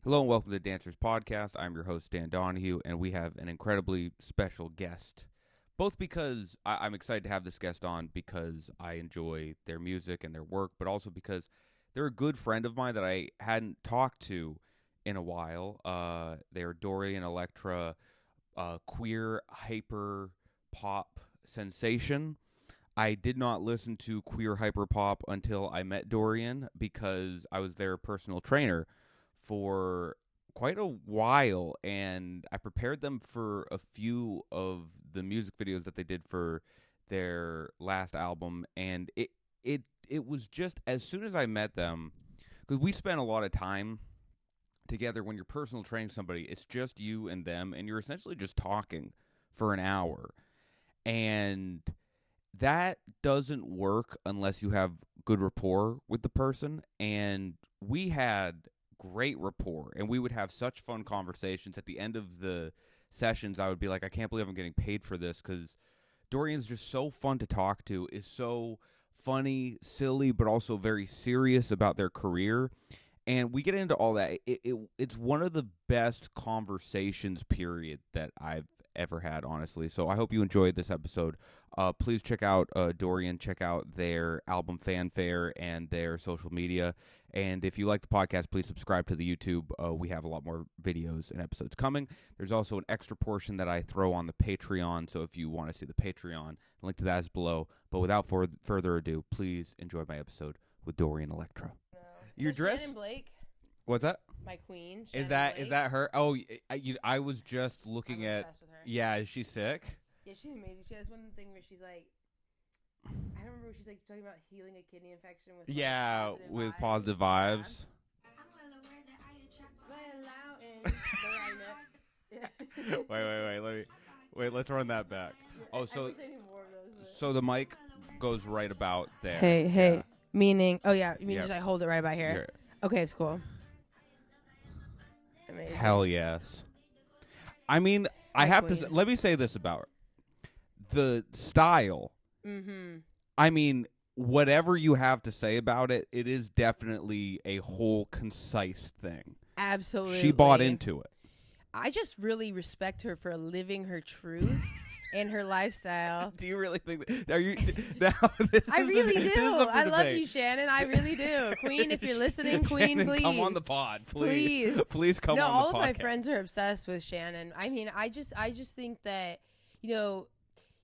Hello and welcome to the Danswers podcast. I'm your host, Dan Donohue, and we have an incredibly special guest. Both because I'm excited to have this guest on because I enjoy their music and their work, but also because they're a good friend of mine that I hadn't talked to in a while. They're Dorian Electra, queer hyper pop sensation. I did not listen to queer hyper pop until I met Dorian because I was their personal trainer for quite a while, and I prepared them for a few of the music videos that they did for their last album, and it was just as soon as I met them, because we spent a lot of time together. When you're personal training somebody, it's just you and them, and you're essentially just talking for an hour, and that doesn't work unless you have good rapport with the person, and we had great rapport, and we would have such fun conversations. At the end of the sessions, I would be like, I can't believe I'm getting paid for this, because Dorian's just so fun to talk to, is so funny, silly, but also very serious about their career. And we get into all that. It's one of the best conversations, period, that I've ever had, honestly. So I hope you enjoyed this episode. Please check out Dorian, check out their album Fanfare and their social media. And if you like the podcast, please subscribe to the YouTube. We have a lot more videos and episodes coming. There's also an extra portion that I throw on the Patreon. So if you want to see the Patreon, the link to that is below. But without further ado, please enjoy my episode with Dorian Electra. Your dress? Shannon Blake, What's that? my queen. Is Shannon that Blake. her? Oh, I was just looking I'm at. obsessed with her. Yeah, is she sick? Yeah, she's amazing. She has one thing where she's like, I don't remember what she's like talking about healing a kidney infection with like, Positive vibes. Let's run that back. Oh, so the mic goes right about there. Hey, Yeah. meaning, oh yeah, you mean Yep. just like hold it right about here. Here. Okay, it's cool. Amazing. Hell yes. I mean, I My have to. queen. Let me say this about her. The style. Mm-hmm. I mean, whatever you have to say about it, it is definitely a whole concise thing. Absolutely. She bought into it. I just really respect her for living her truth and her lifestyle. Do you really think that? Are you? Now, this I is really this is do. up for I love debate. you, Shannon. I really do. Queen, if you're listening, Queen, Shannon, please. come on the pod, please. Please. Please come no, on the all podcast. of my friends are obsessed with Shannon. I mean, I just think that, you know,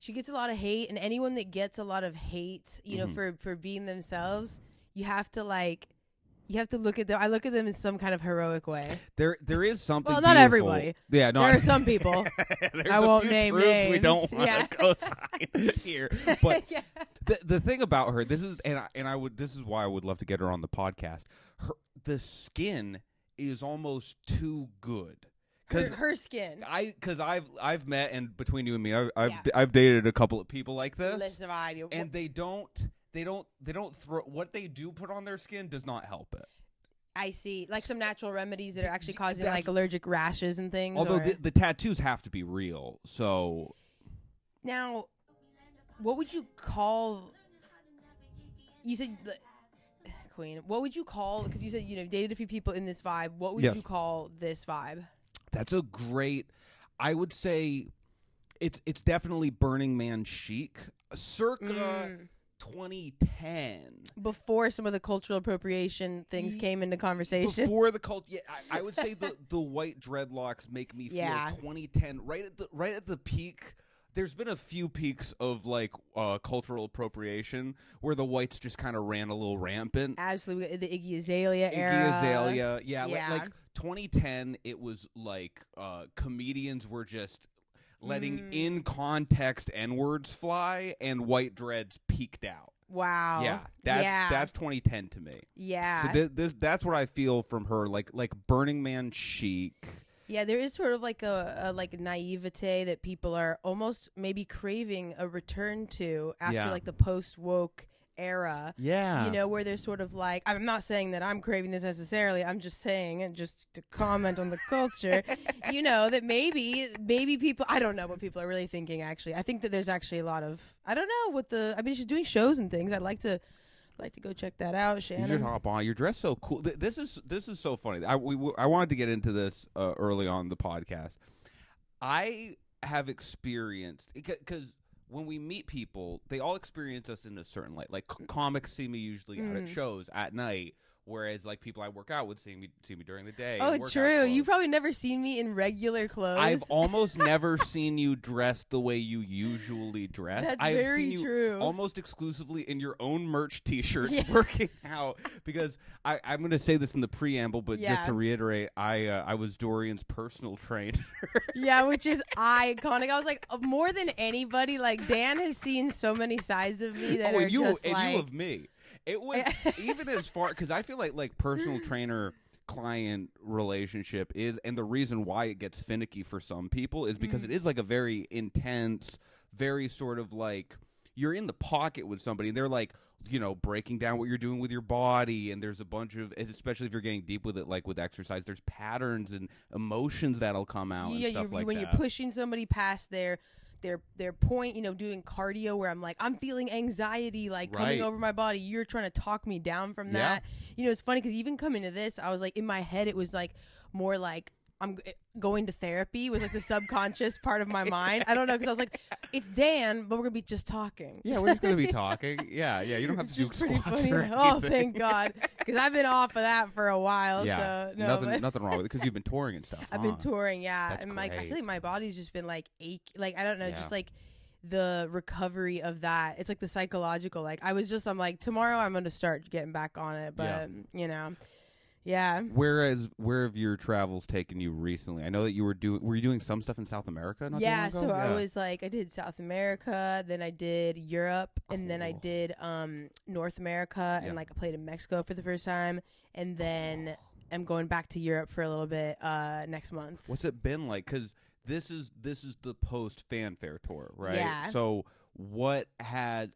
she gets a lot of hate, and anyone that gets a lot of hate, you know, for being themselves, you have to look at them. I look at them in some kind of heroic way. There is something. Well, not beautiful. everybody. Yeah, no. There are some people. There's I a won't few name truths names. we don't want Yeah. to co-sign here. But Yeah. the thing about her, this is, this is why I would love to get her on the podcast. The skin is almost too good. Her skin. Because I've met, and between you and me, I've Yeah. dated a couple of people like this, Listen, I do. and they don't throw what they do put on their skin does not help it. I see, like some natural remedies that are actually causing That's- like allergic rashes and things. Although or... the tattoos have to be real, so Now, what would you call? You said Queen. What would you call? Because you said dated a few people in this vibe. What would Yes. you call this vibe? that's a great. I would say it's definitely Burning Man chic, circa 2010. Before some of the cultural appropriation things came into conversation. Before the cult, yeah, I would say the white dreadlocks make me feel Yeah. 2010, right at the peak. There's been a few peaks of like cultural appropriation where the whites just kind of ran a little rampant. Absolutely, the Iggy Azalea era. Iggy Azalea, yeah, Yeah. Like 2010, it was like comedians were just letting in context N-words fly, and white dreads peaked out. Wow. Yeah, that's 2010 to me. Yeah. So that's what I feel from her, like Burning Man chic. Yeah, there is sort of like a like naivete that people are almost maybe craving a return to after Yeah. like the post woke era. Yeah. You know, where there's sort of like, I'm not saying that I'm craving this necessarily. I'm just saying, and just to comment on the culture, you know, that maybe people, I don't know what people are really thinking, actually. I think that there's actually a lot of, I don't know what she's doing shows and things. I'd like to like to go check that out, Shannon. You should hop on. You're dressed so cool. This is so funny. I wanted to get into this early on the podcast. I have experienced, because when we meet people, they all experience us in a certain light. Like comics see me usually out at shows at night. Whereas, like, people I work out would see me during the day. Oh, true. You've probably never seen me in regular clothes. I've almost never seen you dressed the way you usually dress. That's I've very seen you true. almost exclusively in your own merch T-shirts working out. Because I'm going to say this in the preamble, but just to reiterate, I was Dorian's personal trainer. Yeah, which is iconic. I was like, more than anybody, like, Dan has seen so many sides of me that are you just and like... you of me. It would even as far, because I feel like personal trainer client relationship is, and the reason why it gets finicky for some people is because it is like a very intense, very sort of like, you're in the pocket with somebody and they're like, you know, breaking down what you're doing with your body, and there's a bunch of, especially if you're getting deep with it, like with exercise, there's patterns and emotions that'll come out and stuff like that. When you're pushing somebody past their point, you know, doing cardio where I'm like, I'm feeling anxiety like coming over my body. You're trying to talk me down from that. You know, it's funny because even coming to this, I was like, in my head, it was like more like I'm going to therapy was like the subconscious part of my mind. I don't know, because I was like, it's Dan, but we're gonna be just talking. Yeah, we're just gonna be talking. Yeah, you don't have to do squats or anything. Oh, thank God, because I've been off of that for a while. Yeah, so nothing wrong with it because you've been touring and stuff. I've been touring, That's and great. like I feel like my body's just been like like I don't know, just like the recovery of that. It's like the psychological. Like I'm like, tomorrow I'm gonna start getting back on it, but you know. Yeah. Where have your travels taken you recently? I know that were you doing some stuff in South America? So I was like, I did South America, then I did Europe, and then I did North America, and like I played in Mexico for the first time, and then I'm going back to Europe for a little bit next month. What's it been like? Because this is the post fanfare tour, right? Yeah. So what have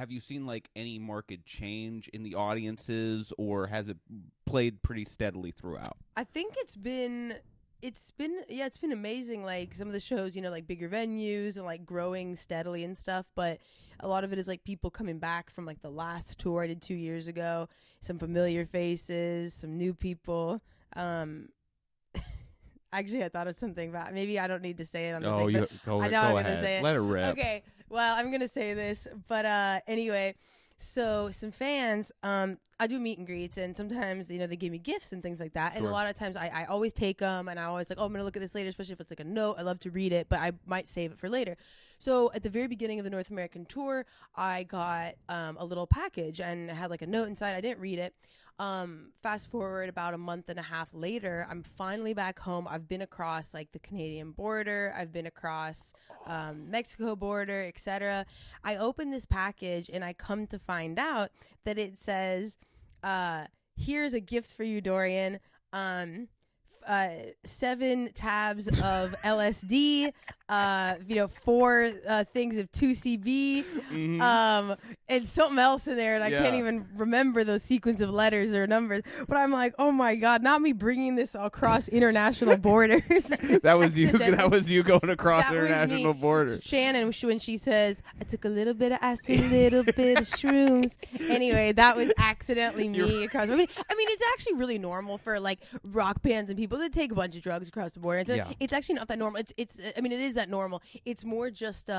you seen like any market change in the audiences, or has it played pretty steadily throughout? I think it's been amazing. Like some of the shows, you know, like bigger venues and like growing steadily and stuff. But a lot of it is like people coming back from like the last tour I did 2 years ago. Some familiar faces, some new people. Actually, I thought of something about. Maybe I don't need to say it on the thing. Go I know I'm going to say it. Let it rip. Okay. Well, I'm gonna say this, but anyway. So some fans, I do meet and greets, and sometimes, you know, they give me gifts and things like that. Sure. And a lot of times I always take them, and I always like, oh, I'm going to look at this later, especially if it's like a note. I love to read it, but I might save it for later. So at the very beginning of the North American tour, I got a little package and it had like a note inside. I didn't read it. Fast forward about a month and a half later, I'm finally back home. I've been across like the Canadian border. I've been across Mexico border, etc. I open this package and I come to find out that it says, here's a gift for you, Dorian. 7 tabs of LSD, 4 things of 2CB, and something else in there, and I can't even remember those sequence of letters or numbers. But I'm like, oh my God, not me bringing this across international borders. That was you. That was you going across international borders. Shannon, when she says, I took a little bit of acid, a little bit of shrooms. Anyway, that was accidentally me across. I mean, it's actually really normal for like rock bands and people that take a bunch of drugs across the border. It's actually not that normal. It is that normal. It's more just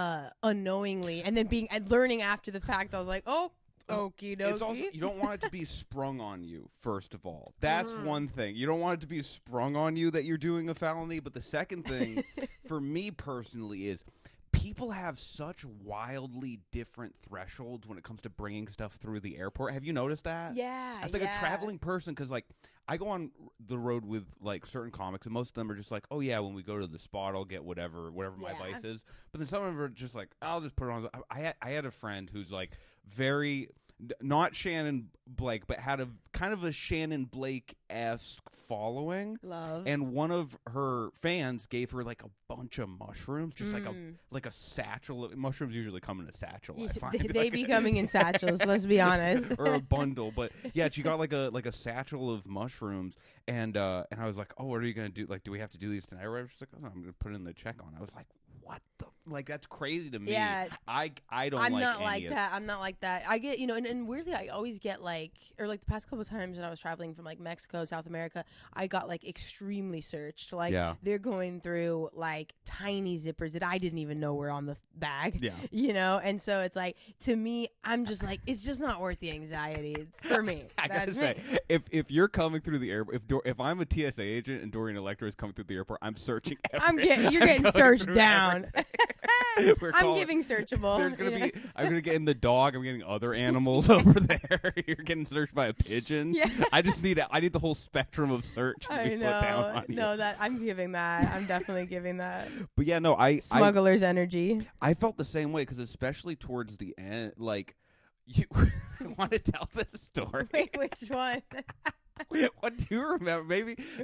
unknowingly, and then learning after the fact. I was like, oh, okie dokie. It's also, you don't want it to be sprung on you. First of all, that's one thing. You don't want it to be sprung on you that you're doing a felony. But the second thing, for me personally, is people have such wildly different thresholds when it comes to bringing stuff through the airport. Have you noticed that? Yeah. As like a traveling person, because like I go on the road with like certain comics, and most of them are just like, oh yeah, when we go to the spot, I'll get whatever my vice is. But then some of them are just like, I'll just put it on. I had a friend who's like very. Not Shannon Blake, but had a kind of a Shannon Blake-esque following. Love. And one of her fans gave her like a bunch of mushrooms, just like a satchel. Mushrooms usually come in a satchel. I find they be coming in satchels. Let's be honest. Or a bundle, but yeah, she got like a satchel of mushrooms, and I was like, oh, what are you gonna do? Like, do we have to do these tonight? Or I was just like, oh, I'm gonna put in the check on. I was like, what the like that's crazy to me. Yeah. I don't. I'm like not any like of that. I'm not like that. I get, and weirdly, I always get like, or like the past couple of times when I was traveling from like Mexico, South America, I got like extremely searched. Like they're going through like tiny zippers that I didn't even know were on the bag. Yeah. And so it's like, to me, I'm just like, it's just not worth the anxiety for me. I gotta say, if you're coming through the airport, if I'm a TSA agent and Dorian Electra is coming through the airport, I'm searching. You're getting searched down. I'm giving searchable. I'm gonna get in the dog. I'm getting other animals over there. You're getting searched by a pigeon. Yeah. I need the whole spectrum of search. I know. Put down on you. No, that I'm giving that. I'm definitely giving that. But yeah, no, smuggler's energy. I felt the same way because especially towards the end, like you want to tell this story. Wait, which one? What do you remember?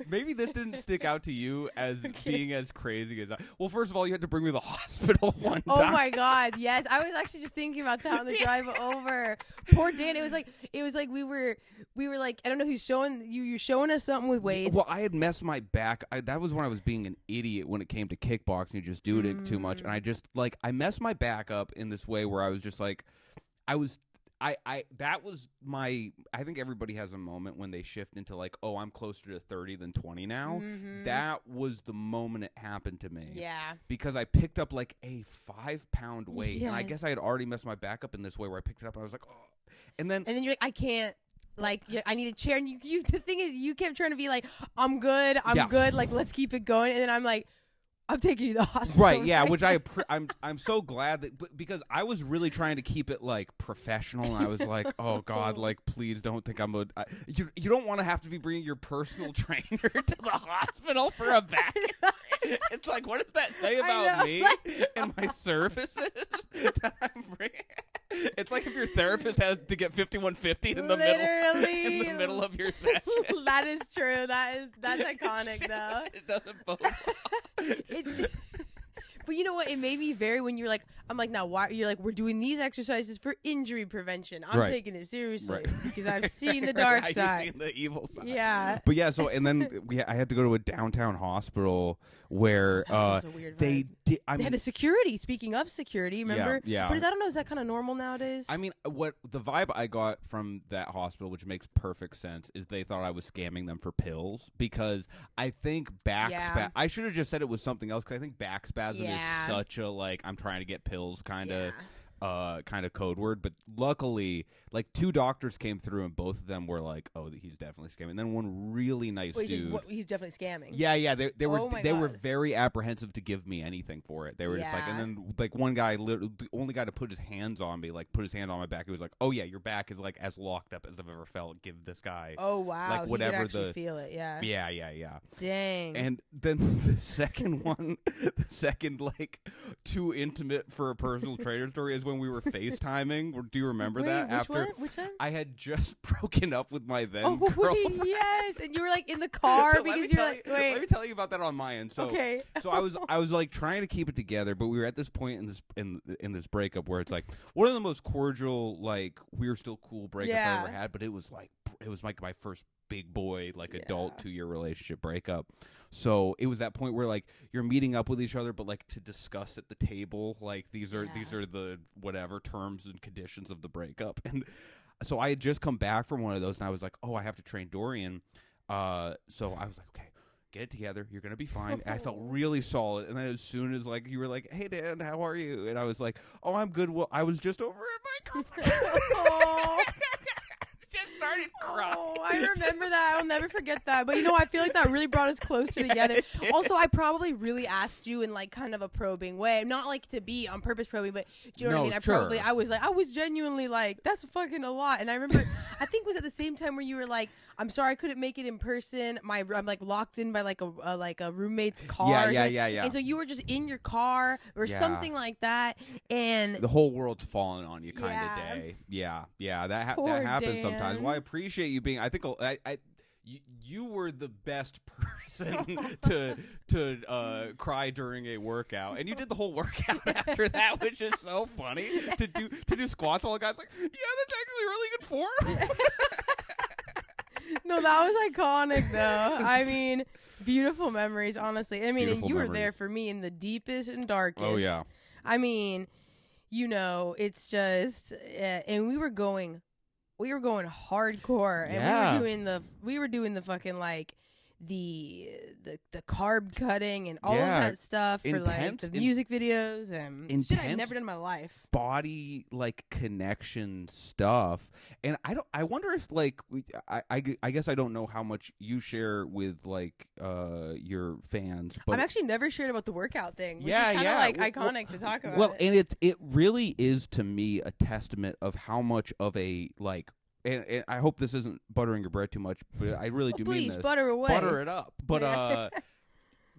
Maybe this didn't stick out to you as being as crazy as I. Well, first of all, you had to bring me to the hospital one time. Oh my God, yes! I was actually just thinking about that on the drive over. Poor Dan. It was like we were like, I don't know who's showing you're showing us something with weights. Well, I had messed my back. That was when I was being an idiot when it came to kickboxing. You just do it too much, and I just I messed my back up in this way where I was just like, that was my. I think everybody has a moment when they shift into like, oh, I'm closer to 30 than 20 now. That was the moment it happened to me. Yeah. Because I picked up like a 5-pound weight, and I guess I had already messed my back up in this way where I picked it up and I was like, oh, and then you're like, I can't. Like, I need a chair, and you. The thing is, you kept trying to be like, I'm good, good. Like, let's keep it going, and then I'm like, I'm taking you to the hospital. Right, yeah, which I'm so glad that because I was really trying to keep it like professional, and I was like, oh God, like please don't think I'm you don't want to have to be bringing your personal trainer to the hospital for a back. It's like, what does that say about me and my services that I'm bringing? It's like if your therapist has to get 5150 in the middle of your session. That is true. That's iconic though. It doesn't bode well. But you know what? It made me very when you're like, I'm like, now why? You're like, we're doing these exercises for injury prevention. I'm taking it seriously because I've seen the dark side. You've seen the evil side. Yeah. But yeah, so and then I had to go to a downtown hospital where they did. They had the security. Speaking of security, remember? Yeah. But I don't know. Is that kind of normal nowadays? I mean, what the vibe I got from that hospital, which makes perfect sense, is they thought I was scamming them for pills because I think I should have just said it was something else because I think back spasm is such a like I'm trying to get pills kind of code word. But luckily, like 2 doctors came through and both of them were like, "Oh, he's definitely scamming." And then one really nice dude, he's definitely scamming. Yeah, they were very apprehensive to give me anything for it. They were just like, and then like one guy, the only guy to put his hands on me, like put his hand on my back, he was like, "Oh yeah, your back is like as locked up as I've ever felt. Give this guy." Oh wow, like whatever he could actually feel it. Yeah. Dang. And then the second like too intimate for a personal trainer story is when we were FaceTiming. Do you remember that? Which time? I had just broken up with my then girlfriend. Yes, and you were like in the car so because you're like, wait. Let me tell you about that on my end. So, okay. So I was like trying to keep it together, but we were at this point in this breakup where it's like one of the most cordial, like we're still cool breakups I ever had, but it was like my first big boy like adult 2-year relationship breakup. So it was that point where like you're meeting up with each other, but like to discuss at the table, like these are the whatever terms and conditions of the breakup. And so I had just come back from one of those, and I was like, oh, I have to train Dorian. So I was like, okay, get it together. You're gonna be fine. And I felt really solid. And then as soon as like you were like, hey Dan, how are you? And I was like, oh, I'm good. Well, I was just over at my girlfriend. Just started crying. Oh, I remember that. I'll never forget that. But I feel like that really brought us closer together. Also, I probably really asked you in like kind of a probing way, not like to be on purpose probing, but do you know what I mean? I was genuinely like, that's fucking a lot. And I remember, I think it was at the same time where you were like, I'm sorry I couldn't make it in person. I'm like locked in by like a roommate's car. Yeah. And so you were just in your car or something like that, and the whole world's falling on you kind of day. Yeah. That happens sometimes. Well, I appreciate you being. I think you were the best person to cry during a workout, and you did the whole workout after that, which is so funny to do squats. All the guys like, yeah, that's actually really good form. No, that was iconic, though. I mean, beautiful memories, honestly. I mean, and you were there for me in the deepest and darkest. Oh, yeah. I mean, it's just, and we were going hardcore, and we were doing the fucking like the carb cutting and all of that stuff for like the music videos and shit I'd never done in my life. Body like connection stuff, and I wonder if like I guess I don't know how much you share with like your fans, but I've actually never shared about the workout thing, which is kind of like iconic to talk about. Well, and it really is to me a testament of how much of a like. And I hope this isn't buttering your bread too much, but I really do mean this. Please, butter away. Butter it up. But,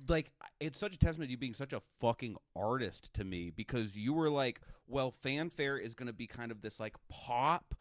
like, it's such a testament to you being such a fucking artist to me, because you were like, well, fanfare is going to be kind of this, like, pop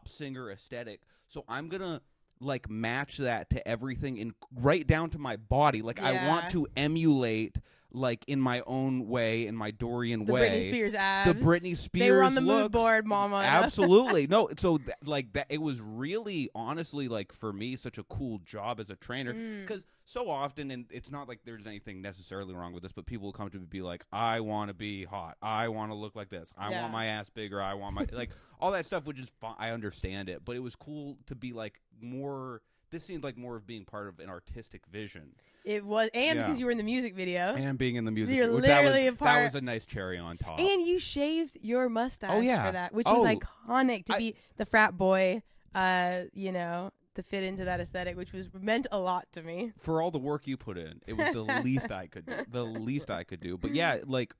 singer aesthetic, so I'm going to, like, match that to everything, right down to my body. Like, I want to emulate... like in my own way, in my Dorian way. The Britney Spears abs. The Britney Spears They were on the looks. mood board, mama. Absolutely. No, so like that, it was really, honestly, like for me, such a cool job as a trainer. Because so often, and it's not like there's anything necessarily wrong with this, but people will come to me and be like, I want to be hot. I want to look like this. I want my ass bigger. I want my, like, all that stuff, which is fine. I understand it. But it was cool to be like more... This seemed like more of being part of an artistic vision. It was, and because you were in the music video. And being in the music video. You're literally a part. That was a nice cherry on top. And you shaved your mustache for that, which was iconic to be the frat boy, to fit into that aesthetic, which meant a lot to me. For all the work you put in, it was the least I could do. The least I could do. But yeah, like,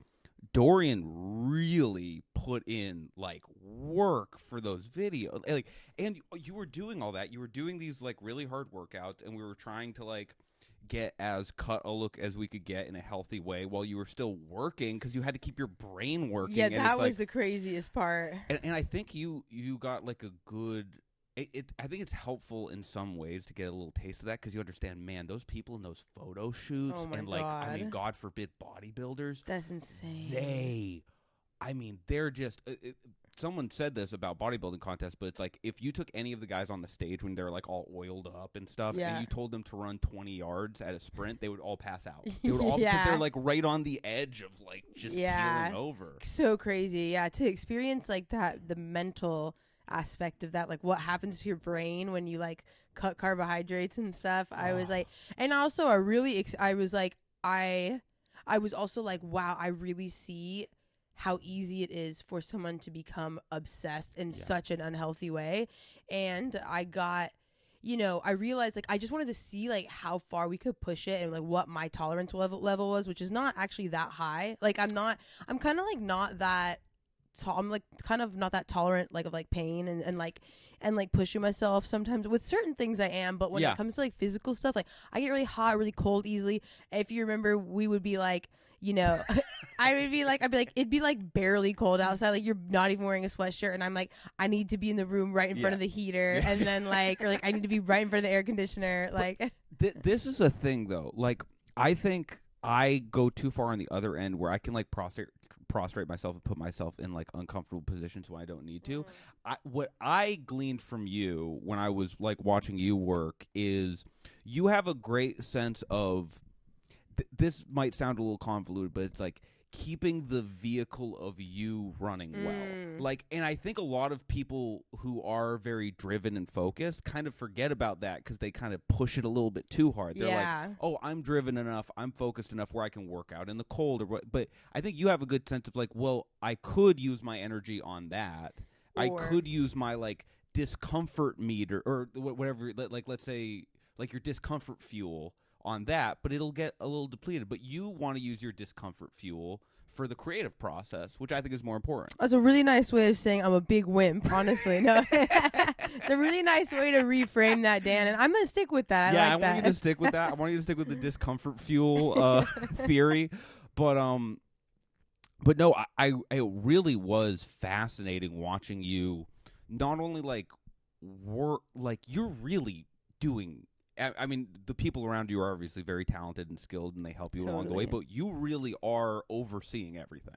Dorian really put in like work for those videos, like, and you were doing all that. You were doing these like really hard workouts, and we were trying to like get as cut a look as we could get in a healthy way while you were still working, because you had to keep your brain working. Yeah, that was the craziest part. And I think you got like a good. I think it's helpful in some ways to get a little taste of that, because you understand, man, those people in those photo shoots and like, God. I mean, God forbid, bodybuilders. That's insane. They're just. Someone said this about bodybuilding contests, but it's like if you took any of the guys on the stage when they're like all oiled up and stuff, and you told them to run 20 yards at a sprint, they would all pass out. They would all because they're like right on the edge of like just keeling over. So crazy, to experience like that, the mental aspect of that, like what happens to your brain when you like cut carbohydrates and stuff. I was like, and also I was like, I was also like, wow, I really see how easy it is for someone to become obsessed in such an unhealthy way. And I got, I realized like I just wanted to see like how far we could push it and like what my tolerance level was, which is not actually that high. Like I'm kind of like not that I'm like kind of not that tolerant like of like pain and like pushing myself sometimes. With certain things I am, but when it comes to like physical stuff, like I get really hot, really cold easily. If you remember, we would be like, I'd be like it'd be like barely cold outside, like you're not even wearing a sweatshirt, and I'm like, I need to be in the room right in front of the heater, and then like, or like I need to be right in front of the air conditioner. Like this is a thing though. Like I think I go too far on the other end where I can like prostrate myself and put myself in like uncomfortable positions when I don't need to. What I gleaned from you when I was like watching you work is you have a great sense of this might sound a little convoluted, but it's like keeping the vehicle of you running well. Like, and I think a lot of people who are very driven and focused kind of forget about that because they kind of push it a little bit too hard. They're like, oh, I'm driven enough, I'm focused enough where I can work out in the cold. Or what. But I think you have a good sense of like, well, I could use my energy on that. I could use my like discomfort meter or whatever, like let's say like your discomfort fuel on that, but it'll get a little depleted. But you want to use your discomfort fuel for the creative process, which I think is more important. That's a really nice way of saying I'm a big wimp, honestly. No, it's a really nice way to reframe that, Dan, and I'm going to stick with that. I want you to stick with that. I want you to stick with the discomfort fuel theory. But no, it really was fascinating watching you not only like work, like you're really doing. I mean, the people around you are obviously very talented and skilled, and they help you along the way, but you really are overseeing everything.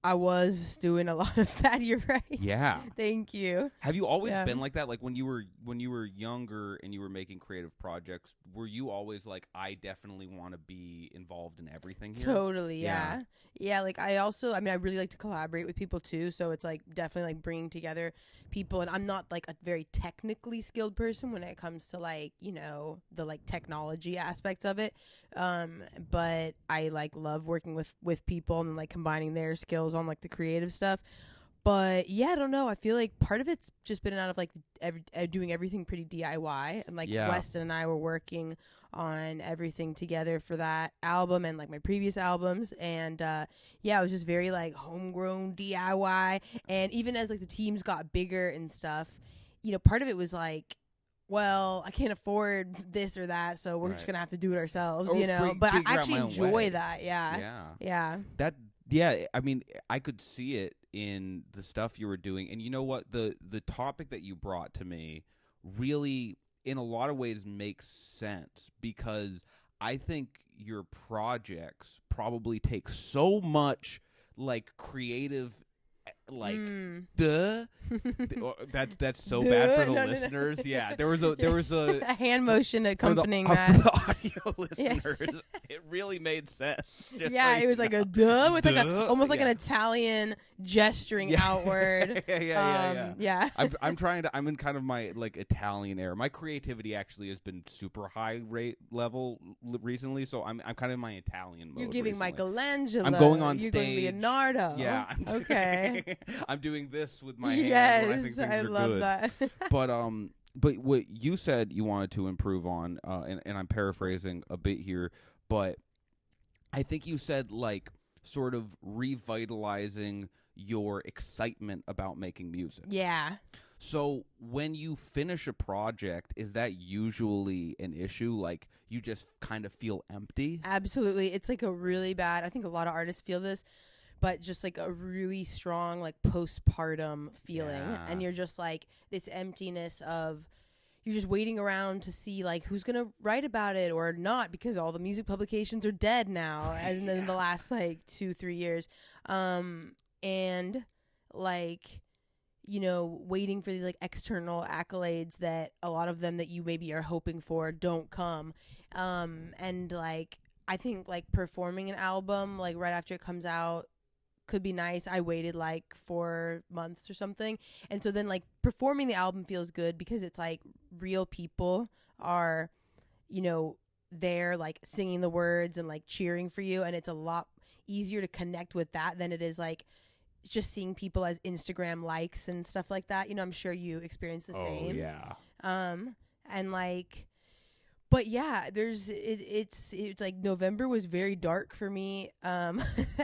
I was doing a lot of that. You're right. Yeah. Thank you. Have you always been like that? Like when you were younger and you were making creative projects, were you always like, I definitely want to be involved in everything here? Totally, yeah. Yeah, like I really like to collaborate with people too, so it's like definitely like bringing together people, and I'm not like a very technically skilled person when it comes to like, you know, the like technology aspects of it. But I like love working with people and like combining their skills on like the creative stuff. But yeah, I don't know. I feel like part of it's just been out of like doing everything pretty DIY, and like Weston and I were working on everything together for that album and like my previous albums, and it was just very like homegrown DIY. And even as like the teams got bigger and stuff, you know, part of it was like, well, I can't afford this or that, so we're just gonna have to do it ourselves, you know. But I actually enjoy that. Yeah. I mean, I could see it in the stuff you were doing. And you know what? The topic that you brought to me really, in a lot of ways, makes sense, because I think your projects probably take so much, like, creative, like, that's so bad for the listeners. No. Yeah, there was a a hand motion accompanying for that. the audio listeners. It really made sense. It was like a duh with like almost like an Italian gesturing outward. Yeah. I'm in kind of my like Italian era. My creativity actually has been super high rate level recently, so I'm kind of in my Italian mode. You're giving recently. Michelangelo. I'm going on You're stage. Going Leonardo. Yeah. Okay. I'm doing this with my yes, hand. I think I love good. that. But what you said you wanted to improve on, and I'm paraphrasing a bit here, but I think you said like sort of revitalizing your excitement about making music. Yeah. So when you finish a project, is that usually an issue? Like you just kind of feel empty? Absolutely. It's like a really bad, I think a lot of artists feel this, but just like a really strong like postpartum feeling. Yeah. And you're just like this emptiness of, you're just waiting around to see like who's gonna write about it or not, because all the music publications are dead now, as in the last like 2-3 years. And like, you know, waiting for these like external accolades that a lot of them that you maybe are hoping for don't come. And like I think like performing an album like right after it comes out could be nice. I waited like 4 months or something, and so then like performing the album feels good because it's like real people are, you know, there like singing the words and like cheering for you, and it's a lot easier to connect with that than it is like just seeing people as Instagram likes and stuff like that. You know, I'm sure you experience the same. Oh yeah. And like, but yeah, it's like November was very dark for me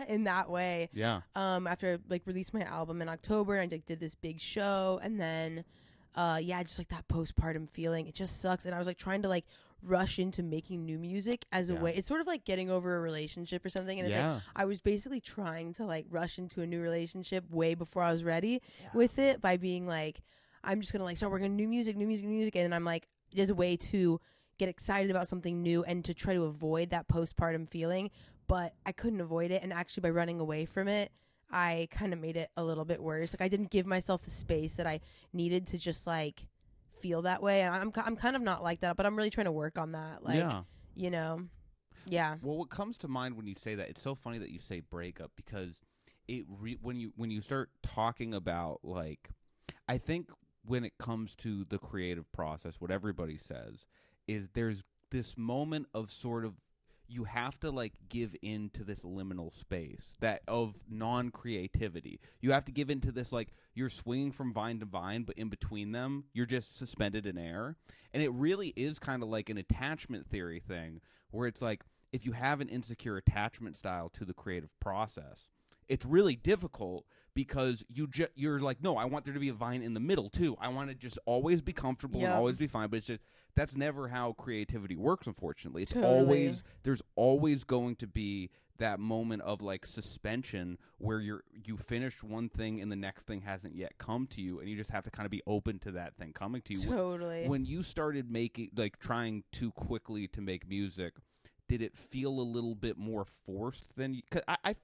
in that way. Yeah. After I like released my album in October, I like did this big show, and then just like that postpartum feeling, it just sucks. And I was like trying to like rush into making new music as a way. It's sort of like getting over a relationship or something, and it's like I was basically trying to like rush into a new relationship way before I was ready with it, by being like, I'm just gonna like start working on new music, and I'm like, there's a way to get excited about something new and to try to avoid that postpartum feeling, but I couldn't avoid it. And actually by running away from it, I kind of made it a little bit worse. Like I didn't give myself the space that I needed to just like feel that way. And I'm kind of not like that, but I'm really trying to work on that. Like, you know, Well, what comes to mind when you say that, it's so funny that you say breakup, because it when you start talking about like, I think when it comes to the creative process, what everybody says is there's this moment of sort of, you have to like give in to this liminal space that of non-creativity. You have to give into this, like, you're swinging from vine to vine, but in between them, you're just suspended in air. And it really is kind of like an attachment theory thing, where it's like, if you have an insecure attachment style to the creative process, it's really difficult, because you're like, no, I want there to be a vine in the middle too. I want to just always be comfortable and always be fine. But it's just, that's never how creativity works, unfortunately. It's always, there's always going to be that moment of like suspension where you finished one thing and the next thing hasn't yet come to you, and you just have to kind of be open to that thing coming to you. Totally. When you started making, like, trying too quickly to make music, did it feel a little bit more forced than you? Cause I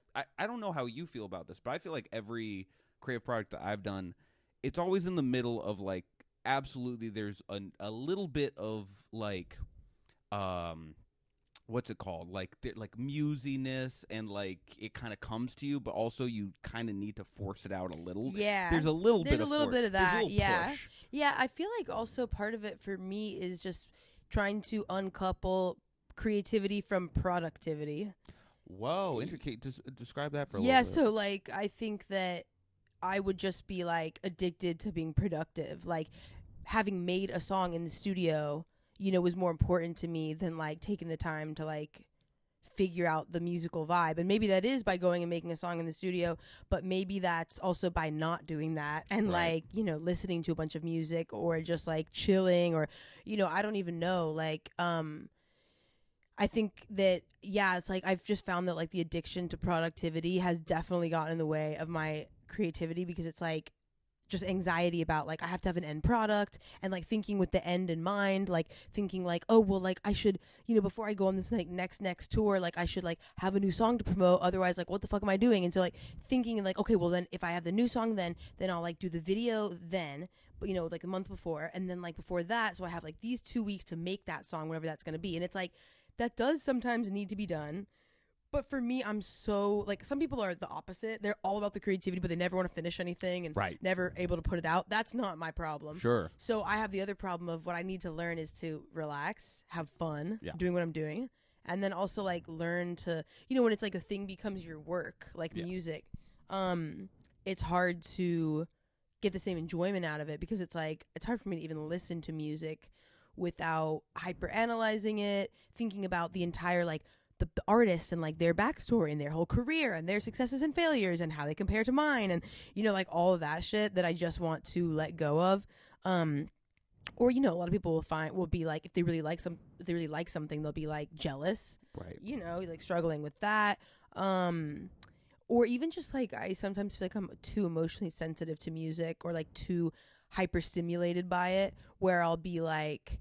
don't know how you feel about this, but I feel like every creative project that I've done, it's always in the middle of like, absolutely there's a little bit of like what's it called, like musiness, and like it kind of comes to you, but also you kind of need to force it out a little. There's a little bit of that. Push. I feel like also part of it for me is just trying to uncouple creativity from productivity. Whoa, intricate. Describe that for a little bit. So like I think that I would just be like addicted to being productive. Like having made a song in the studio, was more important to me than like taking the time to like figure out the musical vibe. And maybe that is by going and making a song in the studio, but maybe that's also by not doing that and like, listening to a bunch of music or just like chilling or, I don't even know. Like, I think that, it's like I've just found that like the addiction to productivity has definitely gotten in the way of my creativity, because it's like just anxiety about like I have to have an end product and like thinking with the end in mind, like thinking like, oh well, like I should, before I go on this like next tour, like I should like have a new song to promote, otherwise like what the fuck am I doing? And so like thinking like, okay, well then if I have the new song then I'll like do the video then, but like a month before, and then like before that, so I have like these 2 weeks to make that song, whatever that's going to be. And it's like that does sometimes need to be done. But for me, I'm so, like, some people are the opposite. They're all about the creativity, but they never want to finish anything and never able to put it out. That's not my problem. Sure. So I have the other problem of what I need to learn is to relax, have fun doing what I'm doing, and then also, like, learn to, when it's like a thing becomes your work, like music, it's hard to get the same enjoyment out of it, because it's like, it's hard for me to even listen to music without hyper analyzing it, thinking about the entire, like, the artists and like their backstory and their whole career and their successes and failures and how they compare to mine, and like all of that shit that I just want to let go of. Or a lot of people will be like, if they really like something, they'll be like jealous, right? Like struggling with that. Or even just like I sometimes feel like I'm too emotionally sensitive to music, or like too hyper stimulated by it, where I'll be like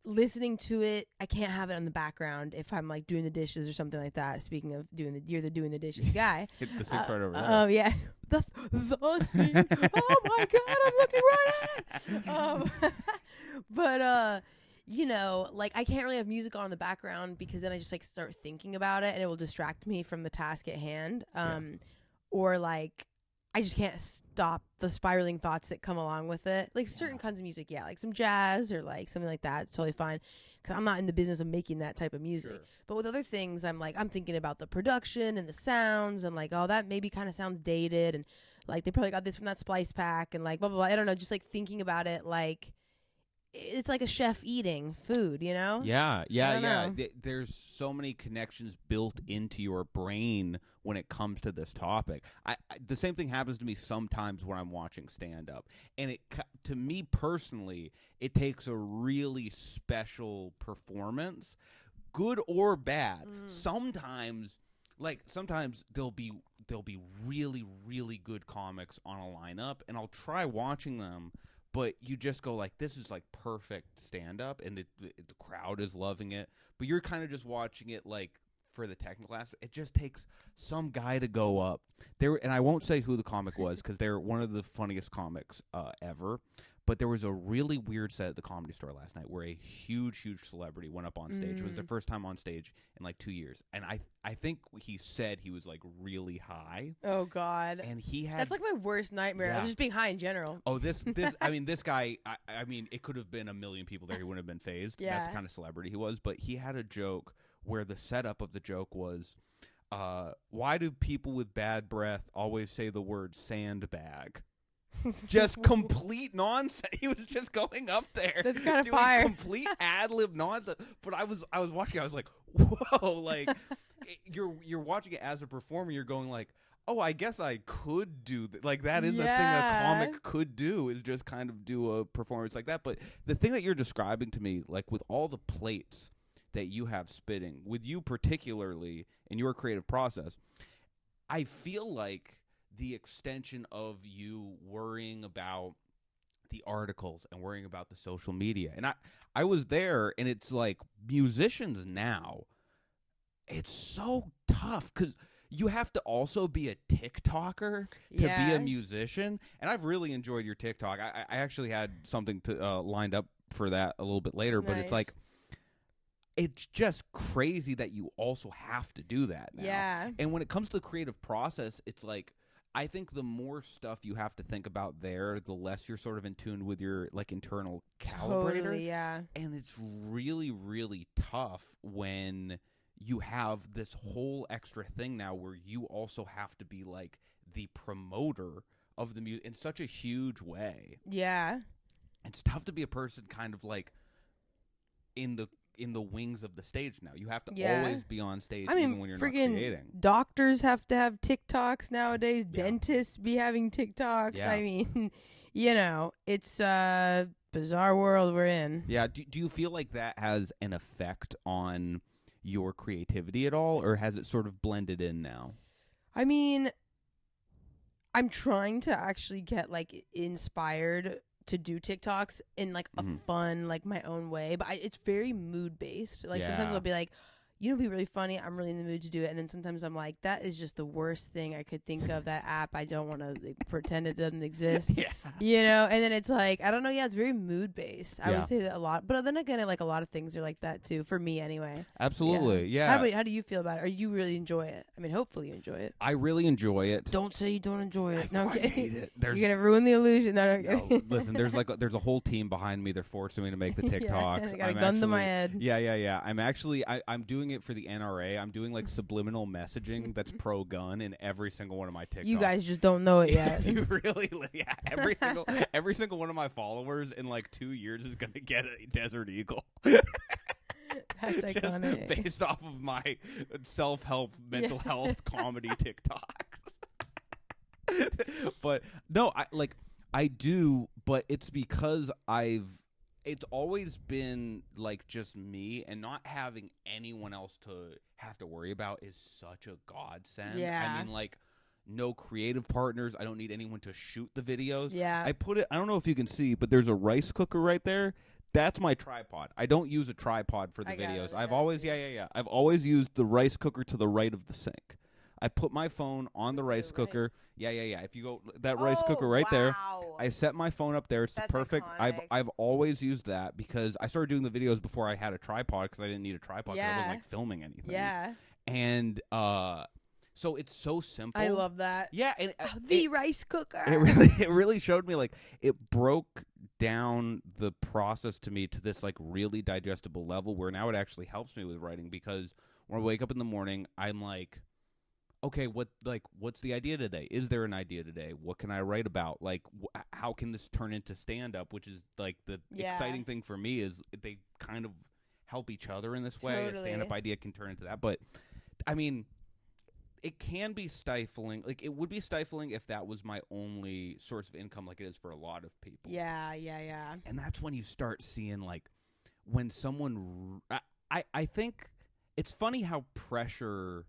listening to it, I can't have it on the background if I'm like doing the dishes or something like that. Speaking of doing the dishes guy. Hit the sink's right over there. Oh yeah, the sink. Oh my god, I'm looking right at it. But like I can't really have music on in the background, because then I just like start thinking about it and it will distract me from the task at hand. Or like I just can't stop the spiraling thoughts that come along with it. Like certain kinds of music, like some jazz or like something like that, it's totally fine, because I'm not in the business of making that type of music. Sure. But with other things, I'm thinking about the production and the sounds, and like, oh, that maybe kind of sounds dated, and like they probably got this from that splice pack, and like blah blah blah. I don't know, just like thinking about it like it's like a chef eating food, Yeah. There's so many connections built into your brain when it comes to this topic. The same thing happens to me sometimes when I'm watching stand-up. And to me personally, it takes a really special performance, good or bad. Sometimes there'll be really, really good comics on a lineup, and I'll try watching them, but you just go like, this is like perfect stand-up, and the crowd is loving it. But you're kind of just watching it like for the technical aspect. It just takes some guy to go up there, and I won't say who the comic was because they're one of the funniest comics ever. But there was a really weird set at the Comedy Store last night where a huge celebrity went up on stage. It was their first time on stage in like 2 years. And I think he said he was like really high. Oh, God. And that's like my worst nightmare. I'm just being high in general. Oh, this I mean, this guy, I mean, it could have been a million people there. He wouldn't have been fazed. That's the kind of celebrity he was. But he had a joke where the setup of the joke was, why do people with bad breath always say the word sandbag? Just complete nonsense. He was just going up there. That's kind of fire. Complete ad-lib nonsense. But I was watching. I was like, whoa! Like you're watching it as a performer. You're going like, oh, I guess I could do that. Like that is a thing a comic could do, is just kind of do a performance like that. But the thing that you're describing to me, like with all the plates that you have spitting, with you particularly in your creative process, I feel like the extension of you worrying about the articles and worrying about the social media. And I was there, and it's like musicians now, it's so tough because you have to also be a TikToker to be a musician. And I've really enjoyed your TikTok. I actually had something to lined up for that a little bit later, but it's like, it's just crazy that you also have to do that now. Yeah. And when it comes to the creative process, it's like, I think the more stuff you have to think about there, the less you're sort of in tune with your like internal calibrator. Totally, yeah. And it's really, really tough when you have this whole extra thing now where you also have to be like the promoter of the music in such a huge way. Yeah. It's tough to be a person kind of like in the wings of the stage now. You have to always be on stage, even when you're not creating. Doctors have to have TikToks nowadays. Dentists be having TikToks. Yeah. I mean, it's a bizarre world we're in. Yeah. Do you feel like that has an effect on your creativity at all, or has it sort of blended in now? I mean, I'm trying to actually get like inspired to do TikToks in like a fun, like my own way, but it's very mood based. Like sometimes I'll be like, it'd be really funny. I'm really in the mood to do it. And then sometimes I'm like, that is just the worst thing I could think of. That app, I don't want to pretend it doesn't exist. And then it's like, I don't know. Yeah, it's very mood based. I would say that a lot. But then again, like a lot of things are like that too, for me anyway. Absolutely. Yeah. How do you feel about it? Or you really enjoy it? I mean, hopefully you enjoy it. I really enjoy it. Don't say you don't enjoy it. I hate it. You're going to ruin the illusion. No, listen, there's a whole team behind me. They're forcing me to make the TikToks. I got a gun to my head. Yeah. I'm doing it for the NRA. I'm doing like subliminal messaging that's pro gun in every single one of my TikToks. You guys just don't know it yet. You really, every single one of my followers in like 2 years is gonna get a Desert Eagle. That's just iconic. based off of my self-help, mental health comedy TikTok. But no, I do, but it's because it's always been like just me, and not having anyone else to have to worry about is such a godsend. Yeah. I mean, like, no creative partners. I don't need anyone to shoot the videos. Yeah. I don't know if you can see, but there's a rice cooker right there. That's my tripod. I don't use a tripod for the videos. I've always used the rice cooker to the right of the sink. I put my phone on the rice cooker. Yeah. If you go that rice cooker right there, I set my phone up there. It's perfect. Iconic. I've always used that because I started doing the videos before I had a tripod, because I didn't need a tripod because I wasn't like filming anything. Yeah. And so it's so simple. I love that. Yeah, and the rice cooker. It really showed me, like, it broke down the process to me to this like really digestible level where now it actually helps me with writing, because when I wake up in the morning, I'm like, okay, what's the idea today? Is there an idea today? What can I write about? Like, how can this turn into stand-up? Which is like the exciting thing for me, is they kind of help each other in this way. Totally. A stand-up idea can turn into that. But I mean, it can be stifling. Like, it would be stifling if that was my only source of income, like it is for a lot of people. Yeah. And that's when you start seeing, like, when someone, I think it's funny how pressure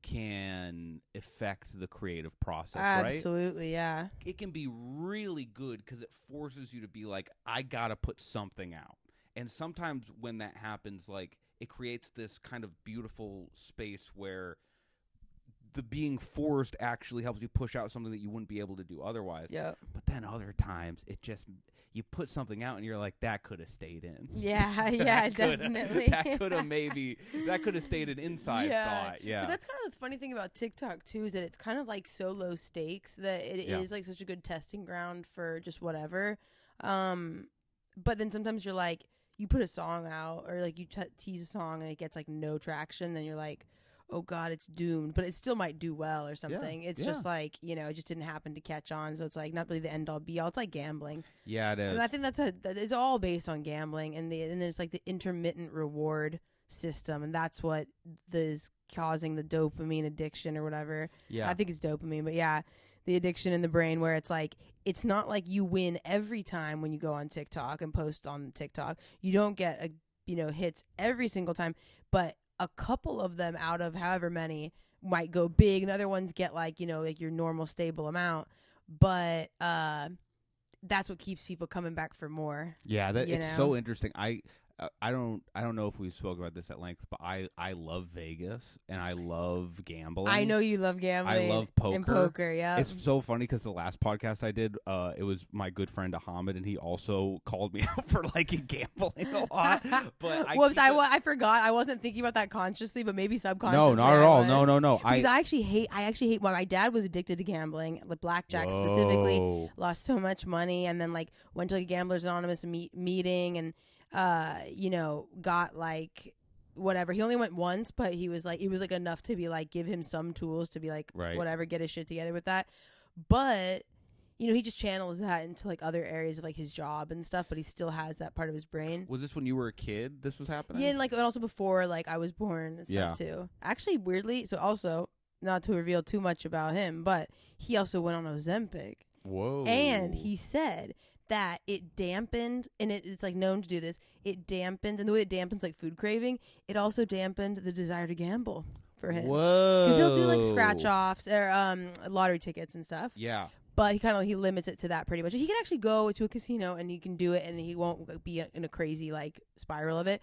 can affect the creative process, right? Absolutely, yeah. It can be really good because it forces you to be like, I gotta put something out. And sometimes when that happens, like, it creates this kind of beautiful space where the being forced actually helps you push out something that you wouldn't be able to do otherwise. Yeah. But then other times, it just, you put something out and you're like, that could have stayed in. Yeah, definitely. That could have stayed an inside thought. Yeah. But that's kind of the funny thing about TikTok too, is that it's kind of like so low stakes that it is like such a good testing ground for just whatever. But then sometimes you're like, you put a song out, or like you tease a song and it gets like no traction, then you're like, oh God, it's doomed, but it still might do well or something. It's just like, it just didn't happen to catch on. So it's like not really the end all be all. It's like gambling. Yeah, it is. And I think it's all based on gambling, and then it's like the intermittent reward system, and that's what is causing the dopamine addiction or whatever. Yeah. I think it's dopamine, but yeah, the addiction in the brain where it's like, it's not like you win every time when you go on TikTok and post on TikTok. You don't get hits every single time, but a couple of them out of however many might go big, and the other ones get like your normal stable amount. But that's what keeps people coming back for more. Yeah, that you it's know? so interesting. I don't know if we've spoken about this at length, but I love Vegas and I love gambling. I know you love gambling. I love poker. And poker, yeah. It's so funny because the last podcast I did, it was my good friend Ahmed, and he also called me out for liking gambling a lot. But whoops, I forgot. I wasn't thinking about that consciously, but maybe subconsciously. No, not at all. No. Because I actually hate. Well, my dad was addicted to gambling, like blackjack specifically. Lost so much money, and then like went to a Gamblers Anonymous meeting, and got like whatever. He only went once, but he was like, it was like enough to be like, give him some tools to be like, whatever, get his shit together with that. But, he just channels that into like other areas of like his job and stuff, but he still has that part of his brain. Was this when you were a kid this was happening? Yeah, and like, and also before like I was born and stuff too. Actually, weirdly, so also, not to reveal too much about him, but he also went on Ozempic. Whoa. And he said that it dampened, and it's like known to do this, it dampens, and the way it dampens like food craving, it also dampened the desire to gamble for him. Whoa. Because he'll do like scratch offs or lottery tickets and stuff. Yeah. But he limits it to that pretty much. He can actually go to a casino and he can do it, and he won't be in a crazy like spiral of it.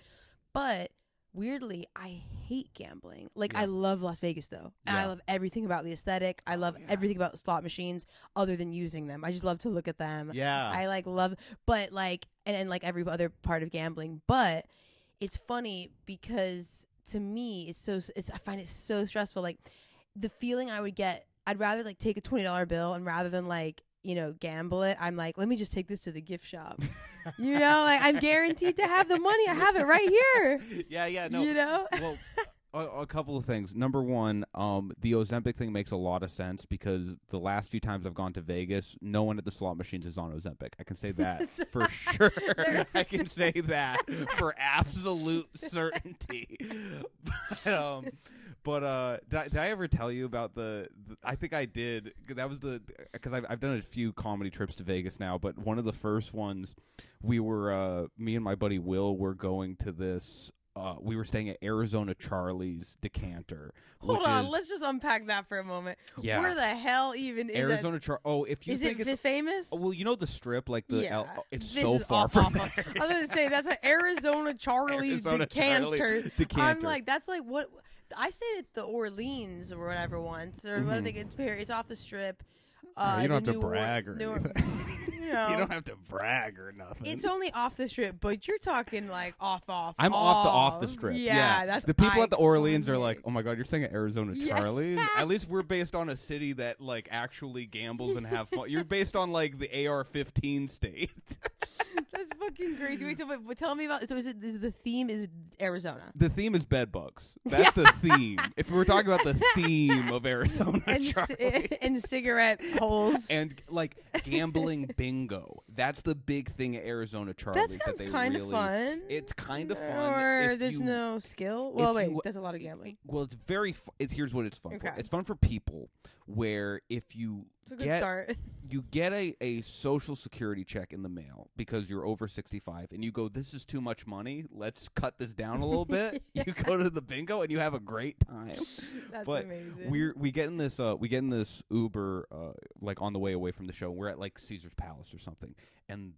But weirdly, I hate gambling. Like, I love Las Vegas, though. And I love everything about the aesthetic. I love everything about slot machines other than using them. I just love to look at them. Yeah. I, like, love... But, like... And like, every other part of gambling. But it's funny because, to me, I find it so stressful. Like, the feeling I would get... I'd rather, like, take a $20 bill, and rather than, like, gamble it, I'm like, let me just take this to the gift shop. Like, I'm guaranteed to have the money. I have it right here. Yeah, no. Well, a couple of things. Number one, the Ozempic thing makes a lot of sense because the last few times I've gone to Vegas, no one at the slot machines is on Ozempic. I can say that for sure. I can say that for absolute certainty. But did I ever tell you about I think I did. That was because I've done a few comedy trips to Vegas now, but one of the first ones, we were me and my buddy Will were going to this. We were staying at Arizona Charlie's Decanter. Hold on, let's just unpack that for a moment. Yeah. Where the hell even is Arizona Charlie? Oh, if you think it's famous? Oh, well, the strip, like the it's this so is far from there. I was gonna say that's an Arizona Charlie's Decanter. I'm like, that's like what I stayed at the Orleans or whatever once, or what I think it's off the strip. You don't have to brag or anything. You don't have to brag or nothing. It's only off the strip, but you're talking like off. I'm off the strip. Yeah, that's the people at the Orleans are like, oh my god, you're saying at Arizona Charlie's? At least we're based on a city that like actually gambles and have fun. You're based on like the AR-15 state. That's fucking crazy. Wait, but tell me about. So is the theme is Arizona? The theme is bed bugs. That's the theme. If we were talking about the theme of Arizona Charlie's. And cigarette holes and like gambling bingo. That's the big thing at Arizona Charlie's. That sounds kind of fun. It's kind of fun. Or there's no skill. Well, wait, there's a lot of gambling. Well, it's very. Here's what it's fun for. Okay. It's fun for people where if you you get a social security check in the mail because you're over 65 and you go, this is too much money, let's cut this down a little bit. You go to the bingo and you have a great time. That's but amazing. we get in this Uber like on the way away from the show. We're at like Caesar's Palace or something, and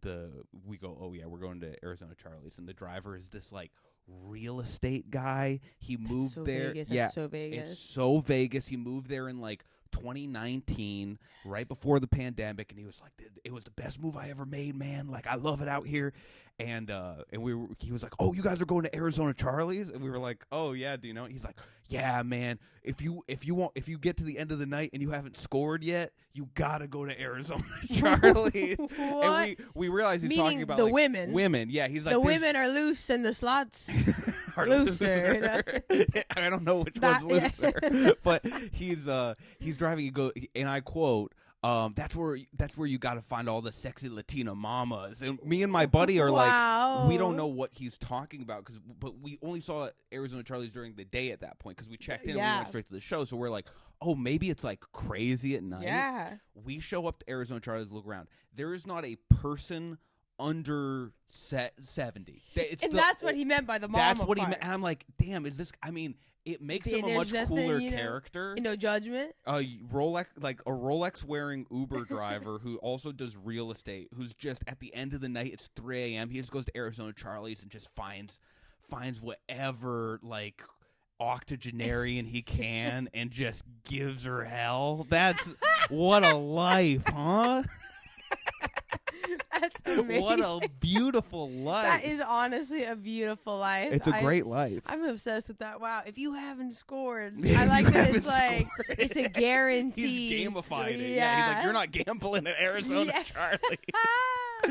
we go, oh yeah, we're going to Arizona Charlie's, and the driver is this like real estate guy. He moved there. Vegas. Yeah, that's so Vegas. It's so Vegas. He moved there in like 2019, right before the pandemic, and he was like, it was the best move I ever made, man. Like, I love it out here. And he was like, oh, you guys are going to Arizona Charlie's? And we were like, oh yeah, do you know? He's like, yeah, man, if you get to the end of the night and you haven't scored yet, you gotta go to Arizona Charlie's. And we realized he's talking about the like, women. Yeah, he's like, the women are loose and the slots are looser. I don't know which one's looser. But he's driving. You go, and I quote, that's where you got to find all the sexy Latina mamas. And me and my buddy are like, we don't know what he's talking about but we only saw Arizona Charlie's during the day at that point because we checked in and we went straight to the show. So we're like, oh, maybe it's like crazy at night. Yeah. We show up to Arizona Charlie's, look around. There is not a person under 70. That's what he meant by the mama. That's what part. he meant. And I'm like, damn, is this? I mean, it makes him a There's much nothing, cooler you know, character. No judgment. Rolex, like a Rolex wearing Uber driver who also does real estate. Who's just at the end of the night, it's 3 a.m. He just goes to Arizona Charlie's and just finds whatever like octogenarian he can and just gives her hell. That's what a life, huh? That's amazing. What a beautiful life. That is honestly a beautiful life. It's a great life. I'm obsessed with that. Wow. If you haven't scored, Yeah, I like that it's like it's a guarantee. He's gamified it. Yeah. Yeah, he's like, you're not gambling at Arizona, Charlie. Ah.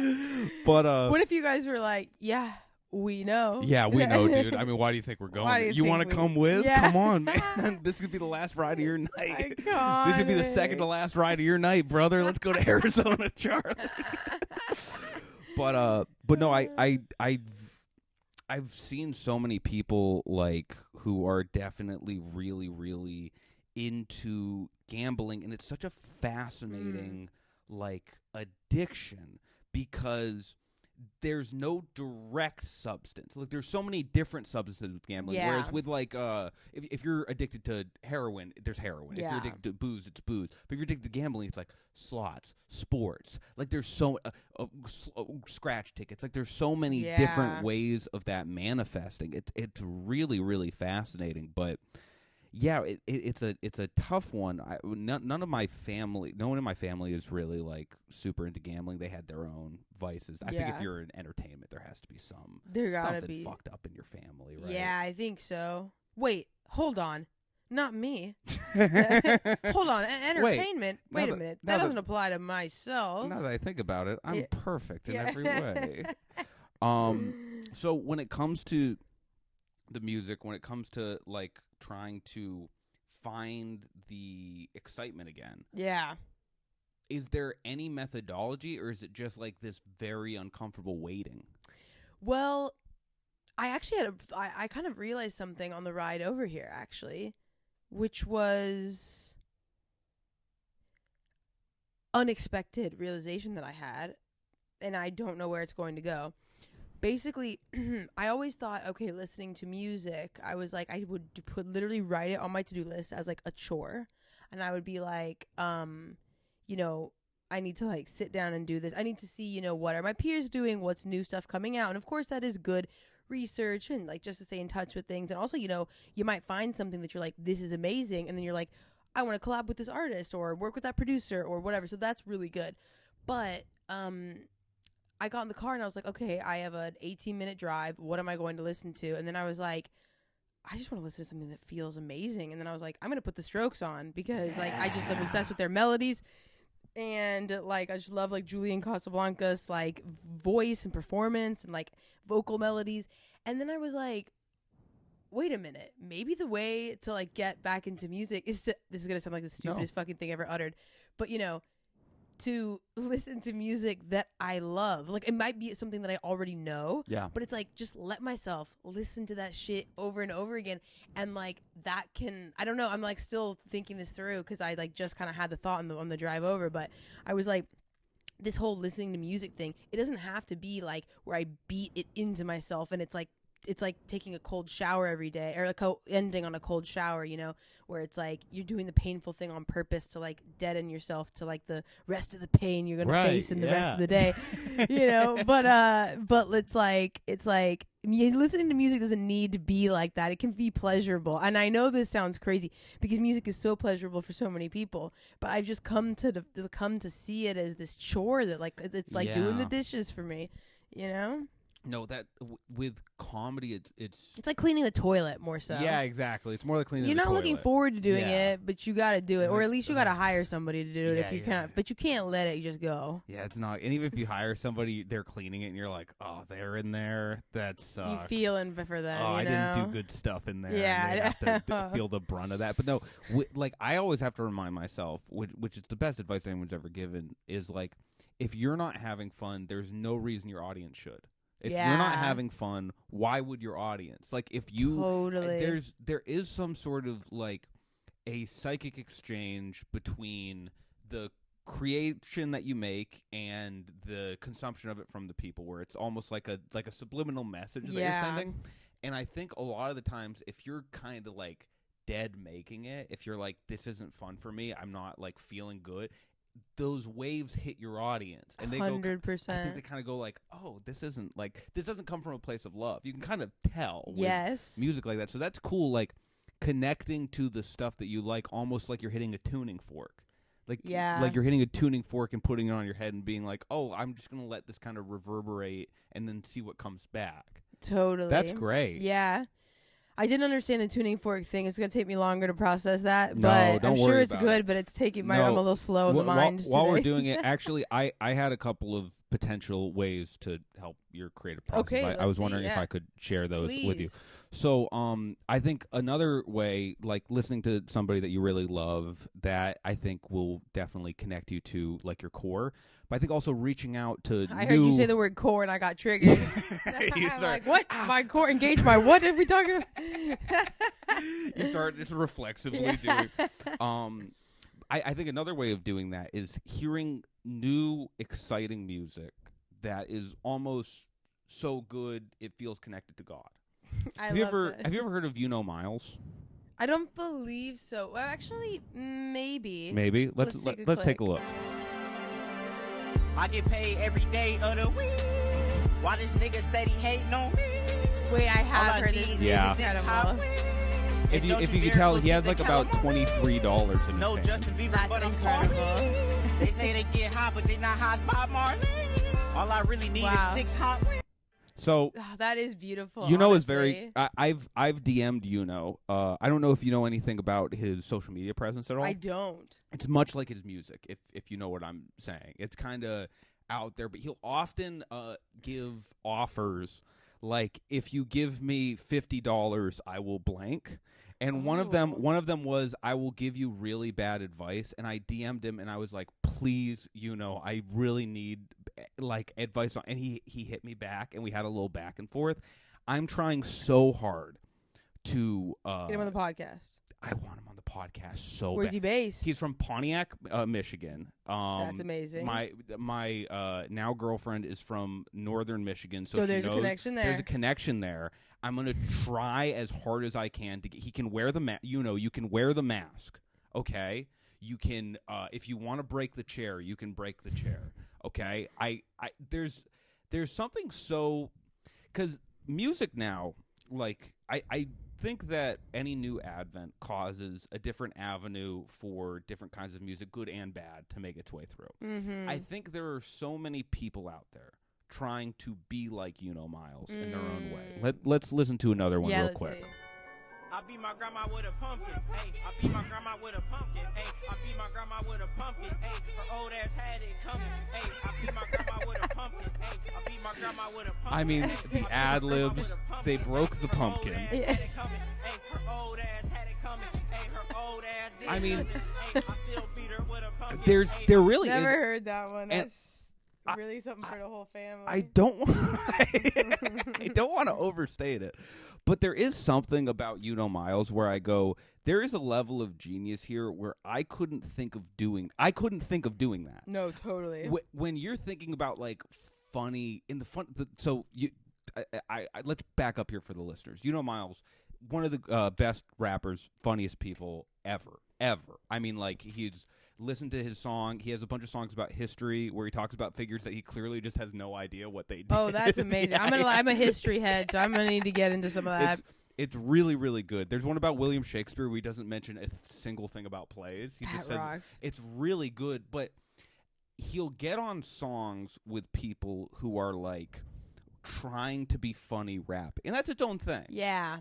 But what if you guys were like, yeah, we know. Yeah, we know, dude. I mean, why do you think we're going? Why do you want to think come with? Yeah. Come on, man. This could be the last ride of your night. Iconic. This could be the second to last ride of your night, brother. Let's go to Arizona, Charlie. But no, I've seen so many people like who are definitely really, really into gambling, and it's such a fascinating like addiction because there's no direct substance. Like there's so many different substances with gambling. Yeah. Whereas with like if you're addicted to heroin, there's heroin. Yeah. If you're addicted to booze, it's booze. But if you're addicted to gambling, it's like slots, sports. Like there's so scratch tickets. Like there's so many different ways of that manifesting. It's really, really fascinating. But yeah, it's a tough one. No one in my family is really like super into gambling. They had their own vices. I think if you're in entertainment, there has to be something fucked up in your family, right? Yeah, I think so. Wait, hold on. Not me. Hold on. Entertainment. Wait a minute. That doesn't apply to myself. Now that I think about it, I'm perfect in every way. So when it comes to the music, when it comes to like trying to find the excitement again. Yeah. Is there any methodology, or is it just like this very uncomfortable waiting? Well, I actually I kind of realized something on the ride over here, actually, which was unexpected realization that I had, and I don't know where it's going to go. Basically, I always thought, okay, listening to music, I was like, I would literally write it on my to-do list as like a chore. And I would be like, you know, I need to like sit down and do this. I need to see, you know, what are my peers doing? What's new stuff coming out? And of course that is good research and like just to stay in touch with things. And also, you know, you might find something that you're like, this is amazing. And then you're like, I want to collab with this artist or work with that producer or whatever. So that's really good. But, I got in the car and I was like, okay, I have an 18-minute drive. What am I going to listen to? And then I was like, I just want to listen to something that feels amazing. And then I was like, I'm going to put the Strokes on because like I just am obsessed with their melodies. And like I just love like Julian Casablancas like voice and performance and like vocal melodies. And then I was like, wait a minute, maybe the way to like get back into music is to, this is going to sound like the stupidest fucking thing ever uttered, but you know, to listen to music that I love. Like, it might be something that I already know. Yeah. But it's like, just let myself listen to that shit over and over again. And, like, that can... I don't know. I'm, like, still thinking this through because I, like, just kind of had the thought on the drive over. But I was like, this whole listening to music thing, it doesn't have to be, like, where I beat it into myself and it's like taking a cold shower every day or like ending on a cold shower, you know, where it's like you're doing the painful thing on purpose to like deaden yourself to like the rest of the pain you're going to face in the rest of the day, you know, but it's like listening to music doesn't need to be like that. It can be pleasurable. And I know this sounds crazy because music is so pleasurable for so many people, but I've just come to see it as this chore that like, it's like doing the dishes for me, you know? No, that with comedy, it's like cleaning the toilet more so. Yeah, exactly. It's more like cleaning. You're the not toilet. looking forward to doing it, but you got to do it, or at least you got to hire somebody to do it if you can't. But you can't let it just go. Yeah, it's not. And even if you hire somebody, they're cleaning it, and you're like, oh, they're in there. That sucks. You feeling for them. Oh, you know? I didn't do good stuff in there. Yeah, and they have to feel the brunt of that. But no, like I always have to remind myself, which is the best advice anyone's ever given, is like, if you're not having fun, there's no reason your audience should. If you're not having fun, why would your audience? Like, if you there is some sort of like a psychic exchange between the creation that you make and the consumption of it from the people, where it's almost like a subliminal message that you're sending. And I think a lot of the times, if you're kind of like dead making it, if you're like, this isn't fun for me, I'm not like feeling good, those waves hit your audience, and they 100%. I think they kind of go like, oh, this doesn't come from a place of love. You can kind of tell with music like that. So that's cool, like connecting to the stuff that you like, almost like you're hitting a tuning fork. Like you're hitting a tuning fork and putting it on your head and being like, oh, I'm just going to let this kind of reverberate and then see what comes back. Totally. That's great. Yeah. I didn't understand the tuning fork thing. It's going to take me longer to process that. No, but don't I'm worry sure it's about good, it. But it's taking I'm a little slow in the mind While we're today. doing it, actually, I had a couple of potential ways to help your creative process. Okay, I was wondering if I could share those with you. Please. So I think another way, like listening to somebody that you really love, that I think will definitely connect you to like your core. But I think also reaching out to I heard you say the word core and I got triggered. I'm like, what? My core engaged my what are we talking about? You start just reflexively doing. I think another way of doing that is hearing new, exciting music that is almost so good it feels connected to God. Have you ever heard of Miles? I don't believe so. Well, actually, maybe. Maybe. Let's take a look. I get paid every day of the week. Why this nigga steady hating on me? Wait, I have heard this. Yeah. Incredible. If you can tell, he has like about $23 in his No hand. Justin Bieber, That's but I'm incredible. sorry. They say they get hot, but they not hot as Bob Marley. All I really need is 6 hot. So that is beautiful. Is very. I've DM'd I don't know if you know anything about his social media presence at all. I don't. It's much like his music, if you know what I'm saying. It's kind of out there, but he'll often give offers like, if you give me $50, I will blank. And one of them was, I will give you really bad advice. And I DM'd him and I was like, please, I really need like advice on. And he hit me back and we had a little back and forth. I'm trying so hard to get him on the podcast. I want him on the podcast so bad. Where's he based? He's from Pontiac, Michigan. That's amazing. My now girlfriend is from Northern Michigan, so there's a connection there. There's a connection there. I'm gonna try as hard as I can to get. He can wear the you can wear the mask. Okay, you can. If you want to break the chair, you can break the chair. Okay, there's something so, because music now, like I think that any new advent causes a different avenue for different kinds of music, good and bad, to make its way through. Mm-hmm. I think there are so many people out there trying to be like Miles in their own way. Let's listen to another one real quick. See. I beat my grandma with a pumpkin. Hey, I beat my grandma with a pumpkin. Hey, I beat my grandma with a pumpkin. Hey, her old ass had it coming. Hey, I beat my grandma with a pumpkin. Hey, I beat my grandma with a pumpkin. I mean, the ad libs, they broke the pumpkin. I mean, there really Never is. heard that one. That's really something for the whole family. I don't want to overstate it, but there is something about Miles where I go, there is a level of genius here where I couldn't think of doing that. No, totally. When you're thinking about like funny in the fun, let's back up here for the listeners. Miles, one of the best rappers, funniest people ever. I mean, like, he's listened to his song. He has a bunch of songs about history where he talks about figures that he clearly just has no idea what they did. Oh, that's amazing. Yeah, I'm a history head, so I'm gonna need to get into some of that. It's really, really good. There's one about William Shakespeare where he doesn't mention a single thing about plays. He just says rocks. It's really good, but he'll get on songs with people who are like trying to be funny rap, and that's its own thing. Yeah.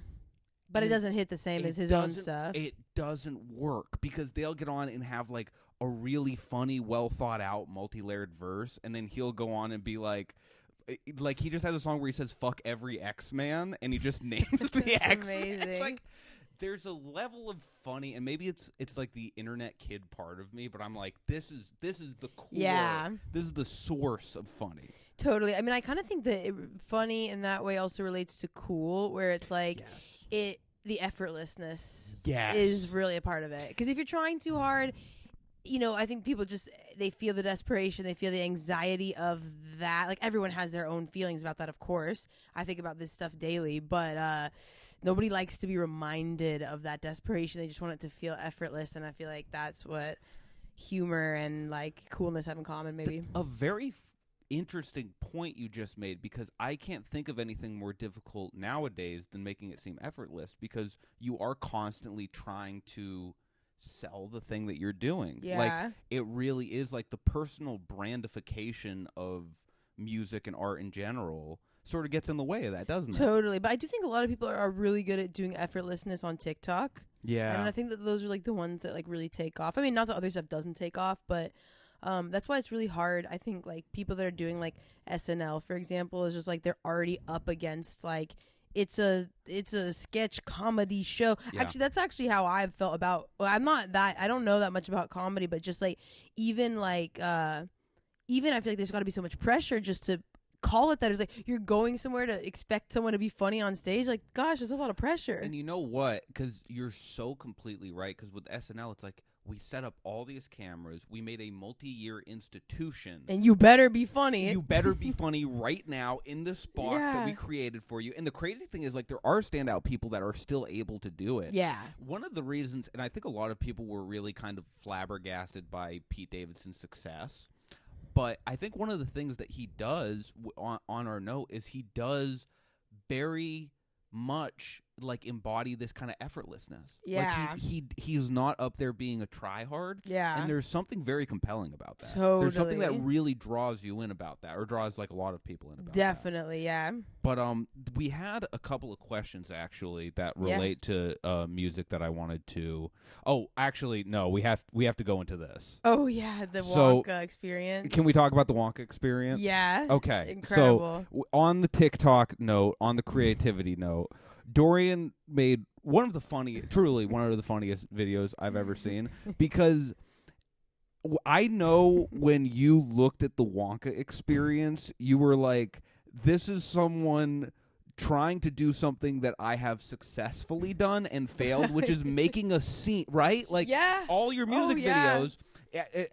But it doesn't hit the same as his own stuff. It doesn't work because they'll get on and have like a really funny, well thought out, multi-layered verse, and then he'll go on and be like he just has a song where he says "fuck every X-Man" and he just names the X-Man. It's like there's a level of funny, and maybe it's like the internet kid part of me, but I'm like, this is the core. Yeah. This is the source of funny. Totally. I mean, I kind of think that funny in that way also relates to cool, where it's like the effortlessness is really a part of it. Because if you're trying too hard, you know, I think people just, they feel the desperation, they feel the anxiety of that. Like, everyone has their own feelings about that, of course. I think about this stuff daily, but nobody likes to be reminded of that desperation. They just want it to feel effortless, and I feel like that's what humor and, like, coolness have in common, maybe. A very interesting point you just made, because I can't think of anything more difficult nowadays than making it seem effortless, because you are constantly trying to sell the thing that you're doing. Yeah. Like, it really is like the personal brandification of music and art in general sort of gets in the way of that, doesn't it? Totally. But I do think a lot of people are really good at doing effortlessness on TikTok. Yeah. And I think that those are like the ones that like really take off. I mean, not that other stuff doesn't take off, but that's why it's really hard. I think like people that are doing like SNL, for example, is just like they're already up against like it's a sketch comedy show. Yeah. Actually, that's actually how I've felt about. Well, I don't know that much about comedy, but just like even I feel like there's got to be so much pressure just to call it that. It's like you're going somewhere to expect someone to be funny on stage. Like, gosh, there's a lot of pressure. And you know what? Because you're so completely right. Because with SNL, it's like we set up all these cameras. We made a multi-year institution. And you better be funny. You better be funny right now in this box that we created for you. And the crazy thing is, like, there are standout people that are still able to do it. Yeah. One of the reasons, and I think a lot of people were really kind of flabbergasted by Pete Davidson's success, but I think one of the things that he does on our note is he does very much like embody this kind of effortlessness. Yeah. Like he's not up there being a tryhard. Yeah. And there's something very compelling about that. Totally. There's something that really draws you in about that, or draws like a lot of people in about Definitely, that. yeah. But we had a couple of questions actually that relate to music that I wanted to. Oh, actually, no, we have to go into this. Oh yeah, the Wonka Experience. Can we talk about the Wonka Experience? Yeah. Okay. Incredible. So on the TikTok note, on the creativity note, Dorian made one of the funniest videos I've ever seen, because I know when you looked at the Wonka Experience, you were like, this is someone trying to do something that I have successfully done and failed, which is making a scene, right? Like, all your music videos,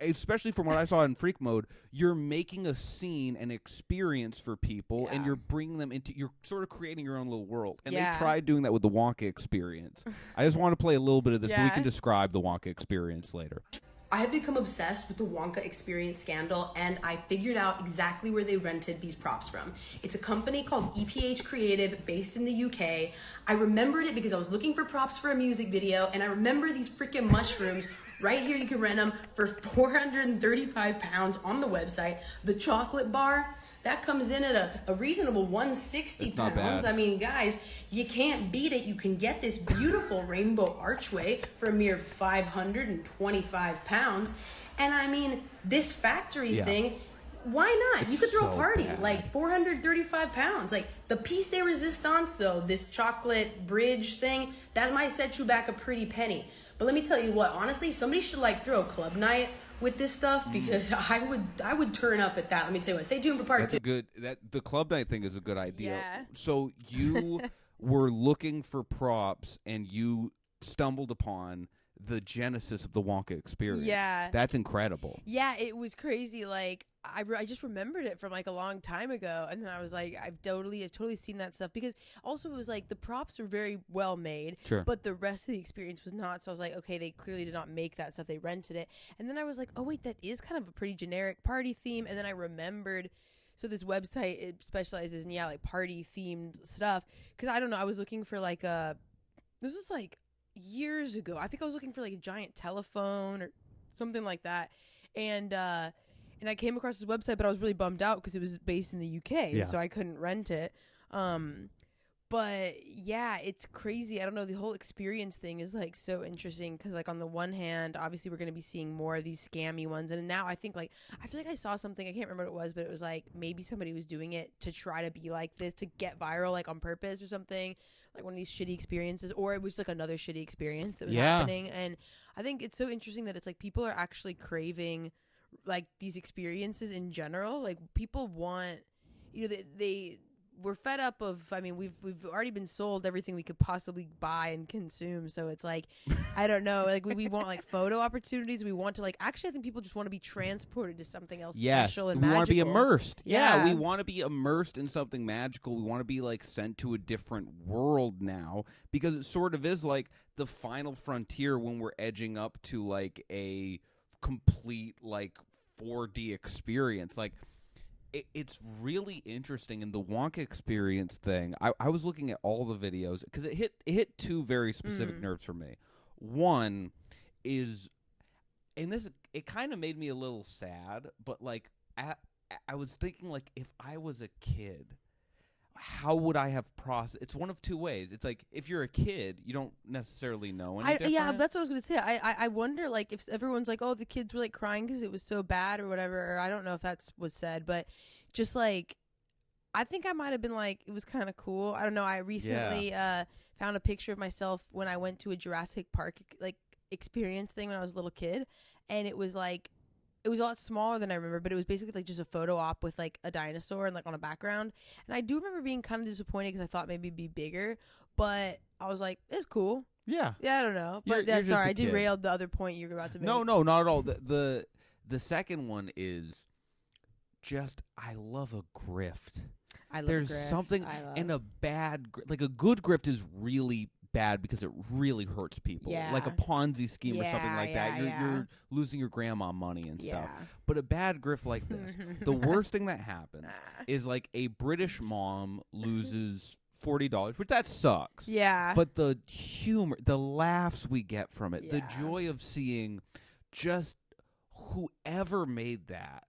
especially from what I saw in Freak Mode, you're making a scene, an experience for people, and you're bringing them into, you're sort of creating your own little world. And they tried doing that with the Wonka Experience. I just want to play a little bit of this, but we can describe the Wonka Experience later. I have become obsessed with the Wonka Experience scandal, and I figured out exactly where they rented these props from. It's a company called EPH Creative based in the UK. I remembered it because I was looking for props for a music video, and I remember these freaking mushrooms. Right here, you can rent them for £435 on the website. The chocolate bar, that comes in at a reasonable £160. Not bad. I mean, guys, you can't beat it. You can get this beautiful rainbow archway for a mere £525. And I mean, this factory thing, why not? It's you could throw so a party, bad. like £435. Like, the piece de resistance, though, this chocolate bridge thing, that might set you back a pretty penny. But let me tell you what, honestly, somebody should like throw a club night with this stuff, because I would turn up at that. Let me tell you what. Stay tuned for part two. The club night thing is a good idea. Yeah. So you were looking for props, and you stumbled upon the genesis of the Wonka Experience. Yeah. That's incredible. Yeah, it was crazy. Like, I just remembered it from like a long time ago, and then I was like, I've totally seen that stuff, because also it was like the props were very well made, but the rest of the experience was not. So I was like, okay, they clearly did not make that stuff, they rented it. And then I was like, oh wait, that is kind of a pretty generic party theme. And then I remembered, so this website, it specializes in like party themed stuff, because I don't know, I was looking for like this was like years ago, I think I was looking for like a giant telephone or something like that, and I came across this website, but I was really bummed out because it was based in the UK, so I couldn't rent it. But yeah, it's crazy. I don't know, the whole experience thing is like so interesting, because like on the one hand, obviously we're going to be seeing more of these scammy ones, and now I feel like I saw something, I can't remember what it was, but it was like maybe somebody was doing it to try to be like this, to get viral, like on purpose or something, like one of these shitty experiences, or it was like another shitty experience that was happening. And I think it's so interesting that it's like people are actually craving like these experiences in general. Like, people want, you know, they we're fed up of. I mean, we've already been sold everything we could possibly buy and consume. So it's like, I don't know. Like we want like photo opportunities. We want to like. Actually, I think people just want to be transported to something else special and we magical. want to be immersed. Yeah. We want to be immersed in something magical. We want to be like sent to a different world now, because it sort of is like the final frontier when we're edging up to like a complete like 4D experience. Like it's really interesting in the Wonka Experience thing. I was looking at all the videos because it hit two very specific nerves for me. One is, and this, it kind of made me a little sad, but like I was thinking, like, if I was a kid, how would I have processed? It's one of two ways. It's like, if you're a kid, you don't necessarily know any different. Yeah, that's what I was going to say. I wonder, like, if everyone's like, oh, the kids were, like, crying because it was so bad or whatever. Or I don't know if that's was said, but just, like, I think I might have been, like, it was kind of cool. I don't know. I recently found a picture of myself when I went to a Jurassic Park, like, experience thing when I was a little kid. And it was, like, it was a lot smaller than I remember, but it was basically like just a photo op with like a dinosaur and like on a background. And I do remember being kind of disappointed because I thought maybe it'd be bigger, but I was like, it's cool. Yeah. Yeah, I don't know. But you're sorry, I derailed the other point you were about to make. No, not at all. The second one is just, I love a grift. I love There's a grift. something in a bad, like a good grift is really bad because it really hurts people. Yeah. Like a Ponzi scheme or something like that. Yeah. You're losing your grandma money and Yeah. stuff. But a bad grift like this, the worst thing that happens is like a British mom loses $40, which that sucks. Yeah. But the humor, the laughs we get from it, the Yeah. joy of seeing just whoever made that,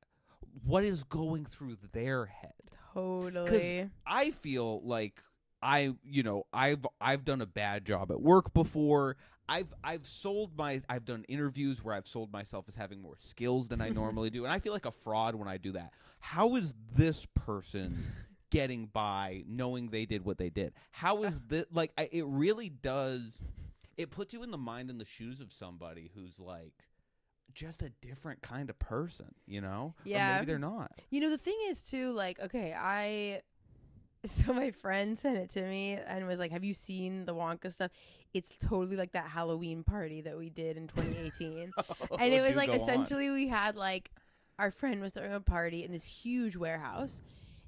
what is going through their head. Totally. I feel like I've done a bad job at work before. I've done interviews where I've sold myself as having more skills than I normally do, and I feel like a fraud when I do that. How is this person getting by knowing they did what they did? How is this, like, it really does, it puts you in the mind and the shoes of somebody who's like just a different kind of person, you know? Yeah. Or maybe they're not. You know, the thing is too, like, okay, so my friend sent it to me and was like, have you seen the Wonka stuff? It's totally like that Halloween party that we did in 2018. And it was like, essentially we had like, our friend was throwing a party in this huge warehouse,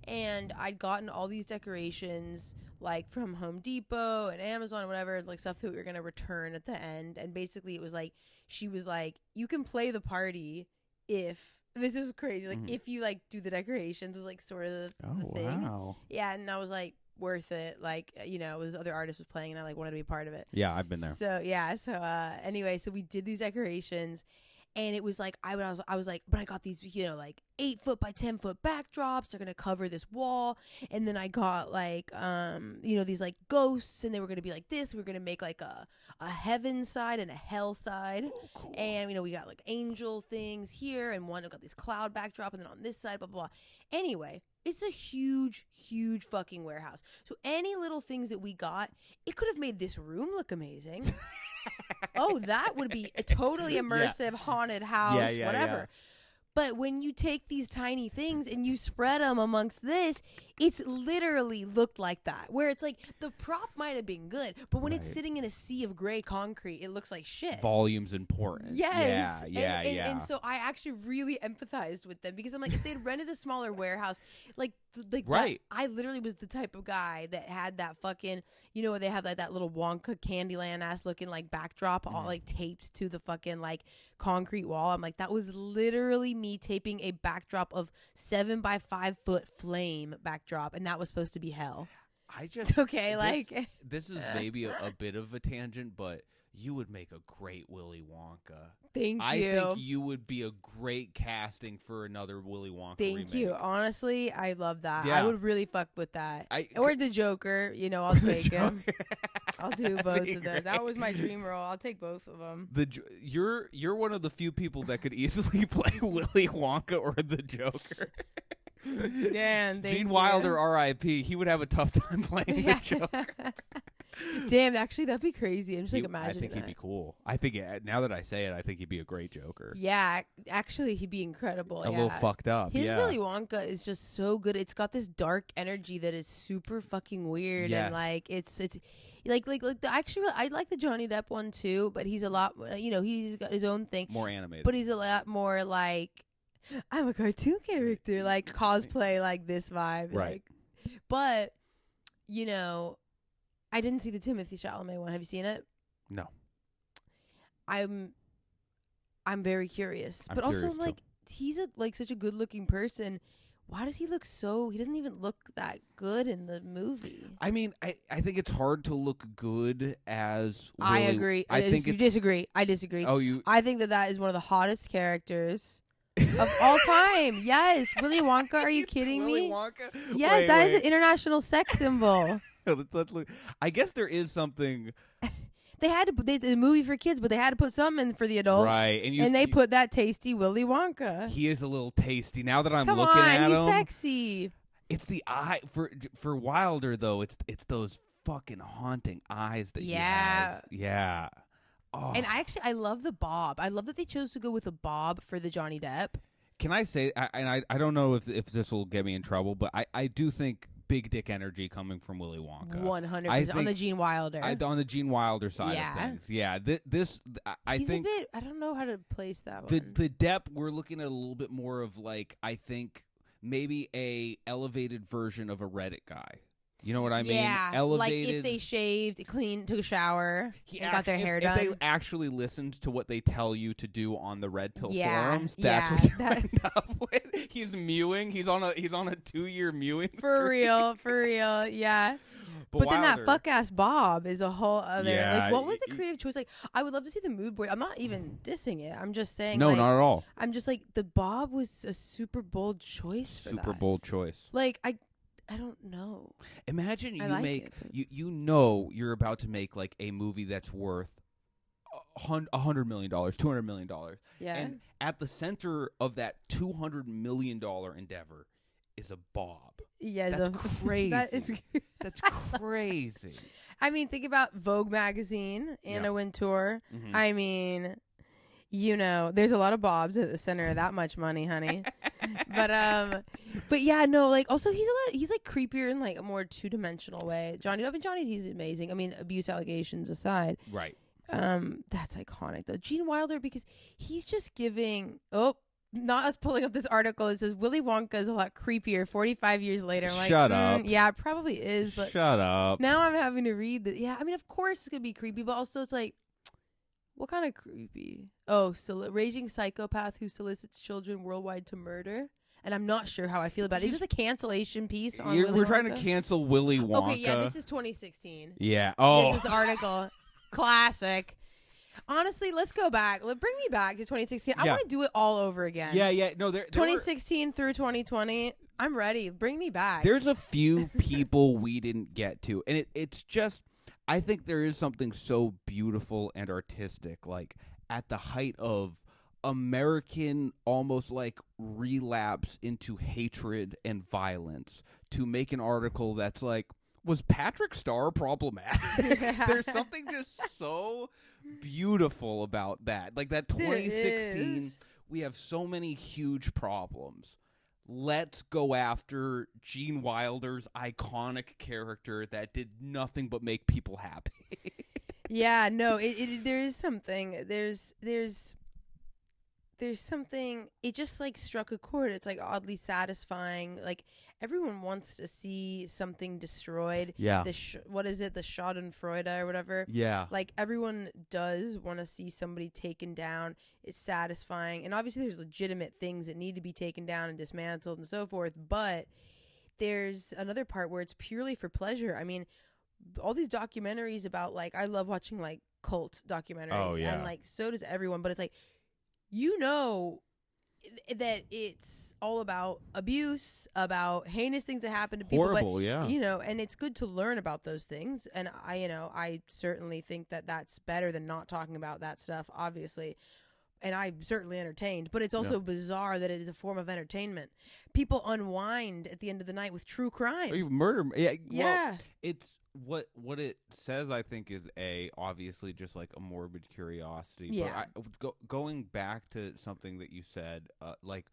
and I'd gotten all these decorations like from Home Depot and Amazon and whatever, like stuff that we were going to return at the end. And basically it was like, she was like, you can play the party if, this is crazy, like if you like do the decorations, was like sort of the thing. Wow. Yeah, and I was like, worth it. Like, you know, this other artist was playing and I like wanted to be a part of it. Yeah, I've been there. So yeah, anyway, so we did these decorations, and it was like I was like, but I got these, you know, like 8 foot by 10 foot backdrops. They're gonna cover this wall, and then I got like you know, these like ghosts, and they were gonna be like this. We were gonna make like a heaven side and a hell side. Oh, cool. And you know, we got like angel things here, and one got this cloud backdrop, and then on this side, blah blah blah. Anyway, it's a huge fucking warehouse. So any little things that we got, it could have made this room look amazing. Oh, that would be a totally immersive haunted house, whatever. Yeah. But when you take these tiny things and you spread them amongst this, it's literally looked like that. Where it's like the prop might have been good, but when it's sitting in a sea of gray concrete, it looks like shit. Volume's important. Yes. Yeah. And so I actually really empathized with them, because I'm like, if they'd rented a smaller warehouse, like right. that, I literally was the type of guy that had that fucking, you know, they have like that little Wonka Candyland ass looking like backdrop all like taped to the fucking like concrete wall. I'm like, that was literally me taping a backdrop of 7 by 5 foot flame backdrop, and that was supposed to be hell. I just okay, like this is maybe a bit of a tangent, but you would make a great Willy Wonka. I think you would be a great casting for another Willy Wonka remake. Thank you. Honestly, I love that. Yeah. I would really fuck with that. Or the Joker. You know, I'll take him. I'll do both of those. That was my dream role. I'll take both of them. You're one of the few people that could easily play Willy Wonka or the Joker. Dan, Gene Wilder, R.I.P. He would have a tough time playing the Joker. Damn, actually, that'd be crazy. I'm just like imagining I think that. he'd be cool. I think now that I say it, I think he'd be a great Joker. Yeah, actually, he'd be incredible. A little fucked up. His yeah. Willy Wonka is just so good. It's got this dark energy that is super fucking weird, Yes. and like it's like actually I like the Johnny Depp one too, but he's a lot. He's got his own thing. More animated. But he's a lot more like I'm a cartoon character, like cosplay, like this vibe, Right. Like, but I didn't see the Timothée Chalamet one. Have you seen it? No. I'm very curious, I'm but also curious, too. like he's such a good looking person. Why does he look so? He doesn't even look that good in the movie. I mean, I think it's hard to look good as Willy. I agree. I think you disagree. I disagree. Oh, you. I think that is one of the hottest characters of all time. Yes, Willy Wonka. Are you kidding Willy me? Wonka? Yes, that is an international sex symbol. Let's look. I guess there is something. They had to put a movie for kids, but they had to put something in for the adults. Right, and they put that tasty Willy Wonka. He is a little tasty. Now that I'm Come looking on, at he's him, sexy. it's the eye for Wilder though. It's those fucking haunting eyes that he has. Yeah. Oh. And I love the bob. I love that they chose to go with a bob for the Johnny Depp. Can I say? I don't know if this will get me in trouble, but I do think big dick energy coming from Willy Wonka. 100% on the Gene Wilder. On the Gene Wilder side of things. Yeah. I He's think a bit. I don't know how to place that the one. the Depp, we're looking at a little bit more of like, I think maybe a elevated version of a Reddit guy. You know what I mean? Yeah, Elevated. like if they shaved, cleaned, took a shower, and got their hair if done. they actually listened to what they tell you to do on the Red Pill Yeah, forums, yeah, that's what you end up with. He's mewing. He's on a 2-year mewing for streak. for real, yeah. But then that Wilder- fuck ass Bob is a whole other. Yeah, like, what was the creative choice? Like, I would love to see the mood board. I'm not even dissing it. I'm just saying. No, like, not at all. I'm just like the Bob was a super bold choice. For Super that. bold choice. Like I don't know. Imagine you I like make it, but- you're about to make like a movie that's worth $100 million, $200 million. Yeah. And at the center of that $200 million endeavor is a Bob. Yeah, That's crazy. That is. That's crazy. I mean, think about Vogue magazine, Anna Wintour. Mhm. I mean, there's a lot of Bobs at the center of that much money, honey. but yeah, no, like also he's like creepier in like a more 2-dimensional way. Johnny, he's amazing. I mean, abuse allegations aside. Right. That's iconic though. Gene Wilder, because he's just giving. Oh, not us pulling up this article. It says Willy Wonka is a lot creepier 45 years later. I'm like, Shut up. Yeah, it probably is. But Shut up. now I'm having to read this. Yeah, I mean, of course it's gonna be creepy, but also it's like, what kind of creepy? Oh, raging psychopath who solicits children worldwide to murder. And I'm not sure how I feel about it. Is this a cancellation piece on Willy We're trying to Wonka? cancel Willy Wonka. Okay, yeah, this is 2016. Yeah. Oh. This is the article. Classic. Honestly, let's go back. Bring me back to 2016. I Yeah. want to do it all over again. Yeah. No, there 2016 through 2020. I'm ready. Bring me back. There's a few people we didn't get to, and it's just, I think there is something so beautiful and artistic, like at the height of American almost like relapse into hatred and violence, to make an article that's like, was Patrick Starr problematic? There's something just so beautiful about that. Like that 2016, we have so many huge problems. Let's go after Gene Wilder's iconic character that did nothing but make people happy. Yeah, no, there is something. There's something. It just like struck a chord. It's like oddly satisfying. Like everyone wants to see something destroyed. Yeah. What is it? The Schadenfreude or whatever. Yeah. Like everyone does want to see somebody taken down. It's satisfying, and obviously there's legitimate things that need to be taken down and dismantled and so forth. But there's another part where it's purely for pleasure. I mean, all these documentaries about like, I love watching like cult documentaries. Oh, yeah. And like so does everyone. But it's like, that it's all about abuse, about heinous things that happen to people. Horrible, but, yeah. And it's good to learn about those things. And I certainly think that that's better than not talking about that stuff, obviously. And I'm certainly entertained, but it's also bizarre that it is a form of entertainment. People unwind at the end of the night with true crime. Or even murder. Yeah. Yeah. Well, it's what it says, I think, is obviously just like a morbid curiosity. Yeah. But going back to something that you said, like,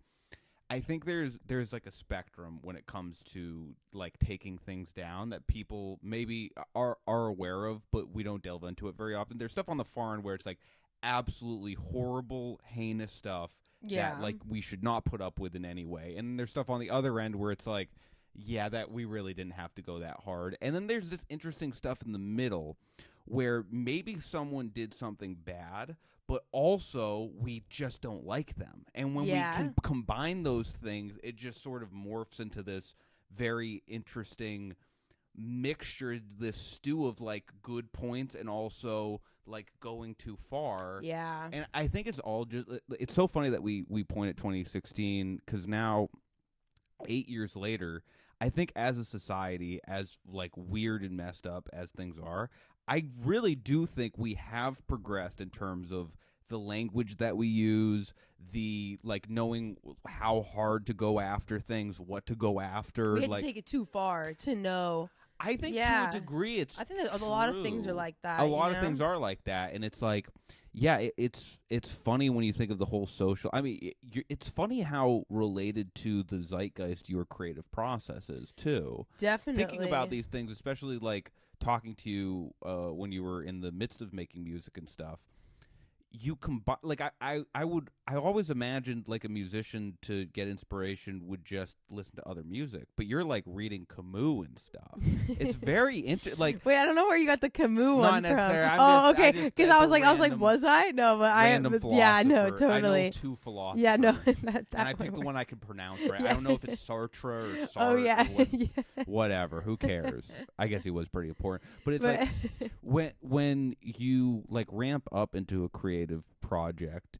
I think there's like a spectrum when it comes to like taking things down that people maybe are aware of, but we don't delve into it very often. There's stuff on the far end where it's like absolutely horrible, heinous stuff that like we should not put up with in any way. And there's stuff on the other end where it's like, yeah, that we really didn't have to go that hard. And then there's this interesting stuff in the middle where maybe someone did something bad, but also we just don't like them. And when we can combine those things, it just sort of morphs into this very interesting mixture, this stew of like good points and also like going too far. Yeah. And I think it's all just, it's so funny that we point at 2016 because now 8 years later, I think as a society, as like weird and messed up as things are, I really do think we have progressed in terms of the language that we use, the like knowing how hard to go after things, what to go after. We had like, to take it too far to know. I think to a degree it's I think that a lot of things are like that. A lot of things are like that, and it's like, yeah, it's funny when you think of the whole social. I mean, it's funny how related to the zeitgeist your creative process is too. Definitely Thinking about these things, especially like talking to you when you were in the midst of making music and stuff. You combine, like I always imagined like a musician to get inspiration would just listen to other music, but you're like reading Camus and stuff. It's very interesting. Like, wait, I don't know where you got the Camus one from. Not okay, because I was like, was I? No, but yeah, no, totally. I know two philosophers. Yeah, no, and I picked the one I can pronounce right. I don't know if it's Sartre or Sartre. Oh yeah, whatever. Who cares? I guess he was pretty important, but it's like when you like ramp up into a creative project,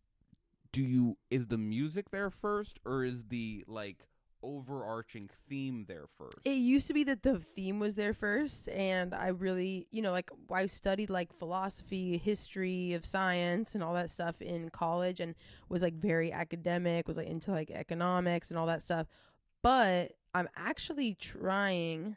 is the music there first or is the like overarching theme there first? It used to be that the theme was there first, and I really, like I studied like philosophy, history of science and all that stuff in college and was like very academic, was like into like economics and all that stuff. But I'm actually trying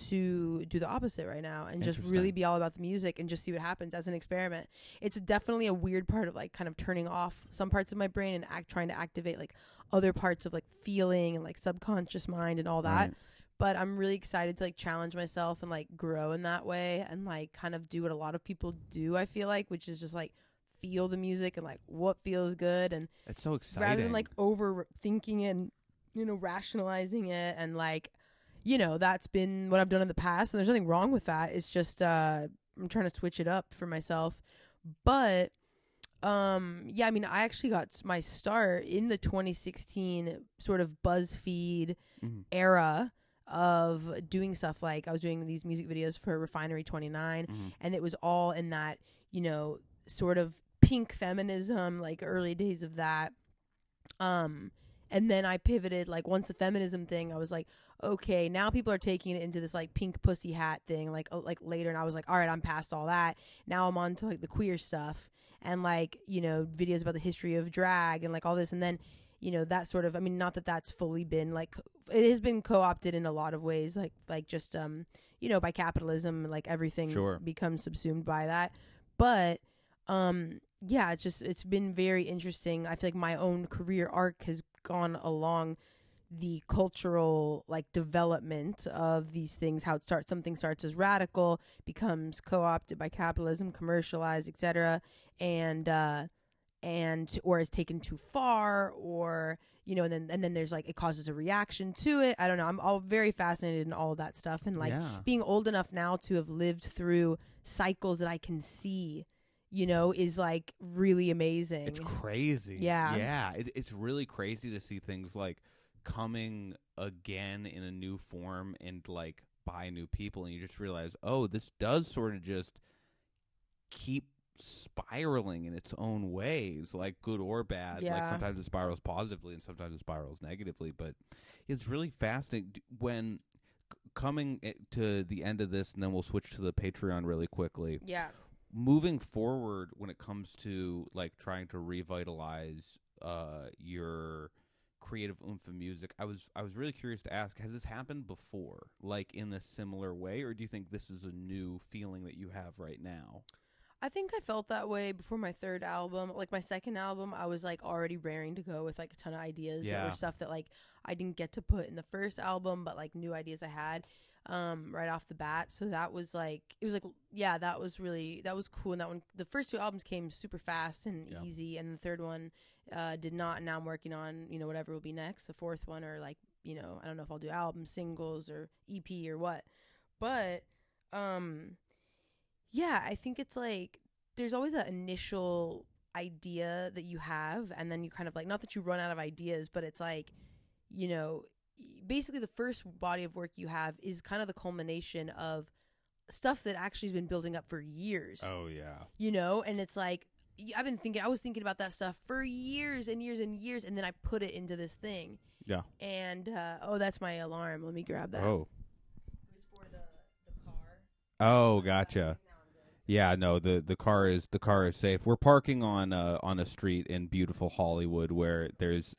to do the opposite right now and just really be all about the music and just see what happens as an experiment. It's definitely a weird part of like kind of turning off some parts of my brain and trying to activate like other parts of like feeling and like subconscious mind and all that. Right. But I'm really excited to like challenge myself and like grow in that way and like kind of do what a lot of people do, I feel like, which is just like feel the music and like what feels good. And it's so exciting rather than like overthinking and rationalizing it and like that's been what I've done in the past, and there's nothing wrong with that. It's just I'm trying to switch it up for myself. But I mean, I actually got my start in the 2016 sort of BuzzFeed era of doing stuff. Like I was doing these music videos for Refinery 29, and it was all in that sort of pink feminism, like early days of that. And then I pivoted, like, once the feminism thing, I was like, okay, now people are taking it into this, like, pink pussy hat thing, like later. And I was like, all right, I'm past all that. Now I'm on to, like, the queer stuff and, like, videos about the history of drag and, like, all this. And then, that sort of, I mean, not that that's fully been, like, it has been co-opted in a lot of ways, like just, by capitalism, like, everything becomes subsumed by that. But, yeah, it's been very interesting. I feel like my own career arc has gone along the cultural like development of these things, how something starts as radical, becomes co-opted by capitalism, commercialized, etc., and or is taken too far, or and then there's like it causes a reaction to it. I don't know. I'm all very fascinated in all of that stuff, and like being old enough now to have lived through cycles that I can see is like really amazing. It's crazy. Yeah. It's really crazy to see things like coming again in a new form and like by new people, and you just realize, oh, this does sort of just keep spiraling in its own ways, like good or bad. Like sometimes it spirals positively and sometimes it spirals negatively, but it's really fascinating when coming to the end of this, and then we'll switch to the Patreon really quickly. Yeah. Moving forward, when it comes to like trying to revitalize your creative oomph of music. I was really curious to ask, has this happened before, like in a similar way, or do you think this is a new feeling that you have right now? I think I felt that way before my third album. Like my second album, I was like already raring to go with like a ton of ideas that were stuff that like I didn't get to put in the first album, but like new ideas I had right off the bat. So that was like, it was like, yeah, that was cool. And that one, the first two albums came super fast and easy, and the third one did not. And now I'm working on, you know, whatever will be next, the fourth one, or like, you know, I don't know if I'll do albums, singles, or EP or what, but yeah, I think it's like there's always that initial idea that you have, and then you kind of like, not that you run out of ideas, but it's like, you know, basically the first body of work you have is kind of the culmination of stuff that actually has been building up for years. Oh yeah. You know, and it's like I was thinking about that stuff for years and years and years, and then I put it into this thing. Yeah. And oh, that's my alarm. Let me grab that. Oh. It was for the car. Oh, gotcha. Yeah, no, the car is safe. We're parking on a street in beautiful Hollywood where there's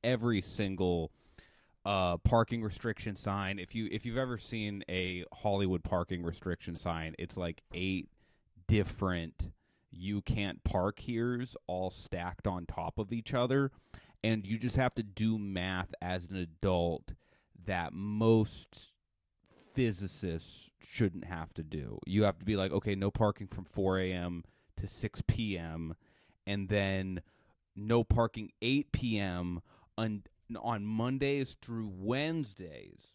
every single parking restriction sign. If you've ever seen a Hollywood parking restriction sign, it's like 8 different "you can't park here's" all stacked on top of each other, and you just have to do math as an adult that most physicists shouldn't have to do. You have to be like, okay, no parking from 4 a.m. to 6 p.m. and then no parking 8 p.m. on Mondays through Wednesdays.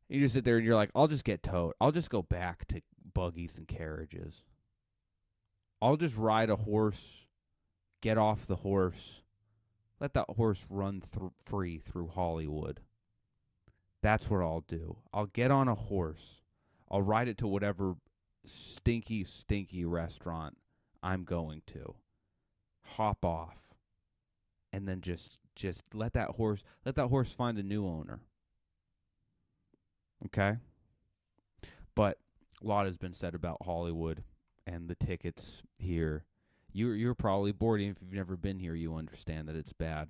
You just sit there and you're like, I'll just get towed. I'll just go back to buggies and carriages. I'll just ride a horse, get off the horse, let that horse run free through Hollywood. That's what I'll do. I'll get on a horse. I'll ride it to whatever stinky restaurant I'm going to. Hop off. And then just let that horse find a new owner. Okay? But a lot has been said about Hollywood and the tickets here. You're probably bored. Even if you've never been here, you understand that it's bad.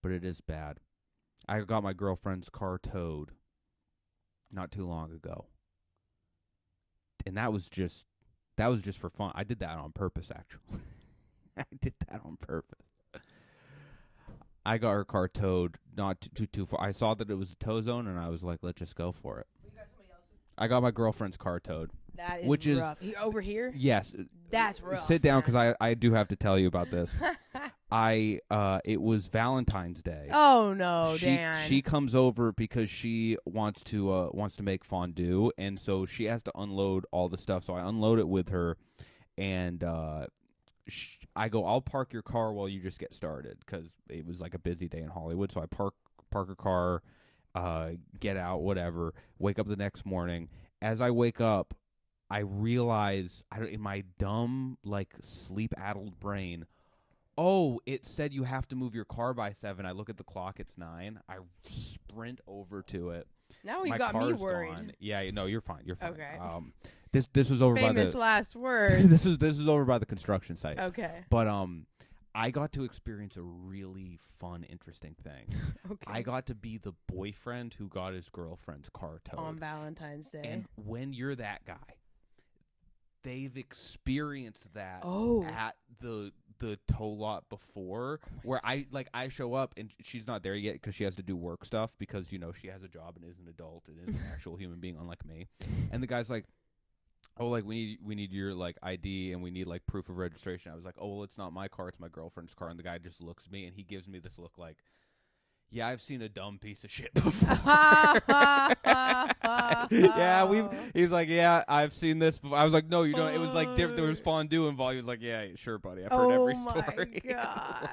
But it is bad. I got my girlfriend's car towed not too long ago. And that was just for fun. I did that on purpose, actually. I did that on purpose. I got her car towed not too far. I saw that it was a tow zone, and I was like, let's just go for it. You got somebody else's? I got my girlfriend's car towed. That is rough. Over here? Yes. That's rough. Sit down, because I do have to tell you about this. It was Valentine's Day. Oh no, Dan. She comes over because she wants to make fondue, and so she has to unload all the stuff. So I unload it with her, and I go, I'll park your car while you just get started, because it was like a busy day in Hollywood. So I park her car, get out, whatever. Wake up the next morning. As I wake up, I realize in my dumb, like, sleep-addled brain, oh, it said you have to move your car by 7. I look at the clock, it's 9. I sprint over to it. Now you got me worried. Gone. Yeah, no, you're fine. You're fine. Okay. This was over by the famous last words. this is over by the construction site. Okay. But I got to experience a really fun, interesting thing. Okay. I got to be the boyfriend who got his girlfriend's car towed on Valentine's Day. And when you're that guy, they've experienced that at the tow lot before, where I show up and she's not there yet because she has to do work stuff, because, you know, she has a job and is an adult and is an actual human being, unlike me. And the guy's like, oh, like, we need your, like, ID, and we need, like, proof of registration. I was like, oh, well, it's not my car, it's my girlfriend's car. And the guy just looks at me and he gives me this look like, yeah, I've seen a dumb piece of shit before. He's like, yeah, I've seen this before. I was like, no, you don't. It was like there was fondue involved. He was like, yeah, sure, buddy. I've heard every story. Oh, my God.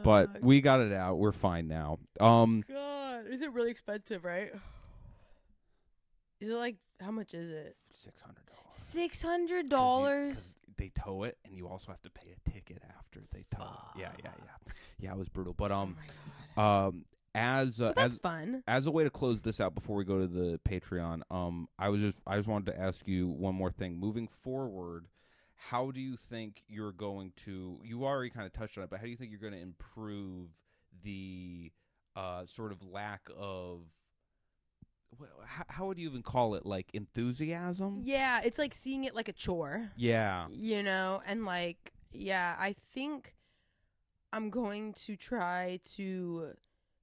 But we got it out. We're fine now. God. Is it really expensive, right? Is it like, how much is it? $600. $600? They tow it, and you also have to pay a ticket after they tow it. Yeah, it was brutal. But oh my God. That's fun. As a way to close this out before we go to the Patreon, I just wanted to ask you one more thing. Moving forward, how do you think you're going to? You already kind of touched on it, but how do you think you're going to improve the sort of lack of how would you even call it, like enthusiasm? Yeah, it's like seeing it like a chore. Yeah. You know, and like, yeah, I think I'm going to try to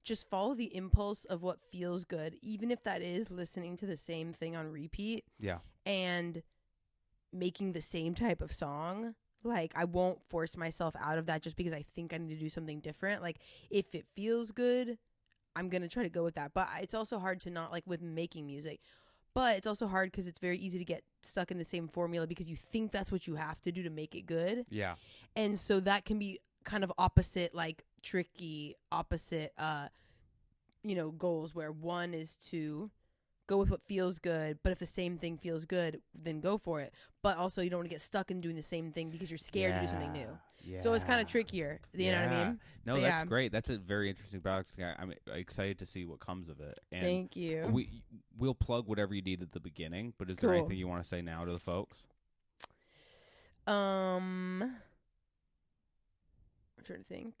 just follow the impulse of what feels good, even if that is listening to the same thing on repeat. Yeah. And making the same type of song. Like, I won't force myself out of that just because I think I need to do something different. Like, if it feels good, I'm going to try to go with that. But it's also hard to not, like, with making music. But it's also hard because it's very easy to get stuck in the same formula because you think that's what you have to do to make it good. Yeah. And so that can be kind of opposite, like, tricky, opposite, goals, where one is to go with what feels good, but if the same thing feels good, then go for it. But also, you don't want to get stuck in doing the same thing because you're scared to do something new. Yeah. So it's kind of trickier. You know what I mean? No, But that's great. That's a very interesting balance. I'm excited to see what comes of it. And thank you. We'll plug whatever you need at the beginning, but is there Cool. anything you want to say now to the folks? I'm trying to think.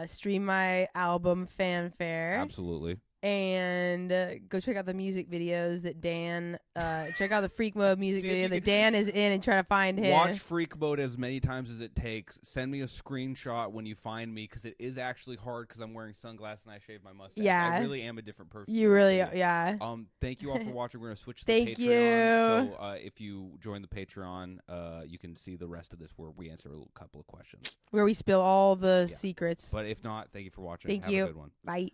Stream my album Fanfare. Absolutely. And go check out the music videos that Dan, check out the Freak Mode music video that Dan is in and try to find him. Watch Freak Mode as many times as it takes. Send me a screenshot when you find me, because it is actually hard because I'm wearing sunglasses and I shave my mustache. Yeah. I really am a different person. You really, yeah. Thank you all for watching. We're going to switch to Thank the Patreon. you. So if you join the Patreon, you can see the rest of this where we answer a couple of questions. Where we spill all the secrets. But if not, thank you for watching. Thank Have you. a good one. Bye.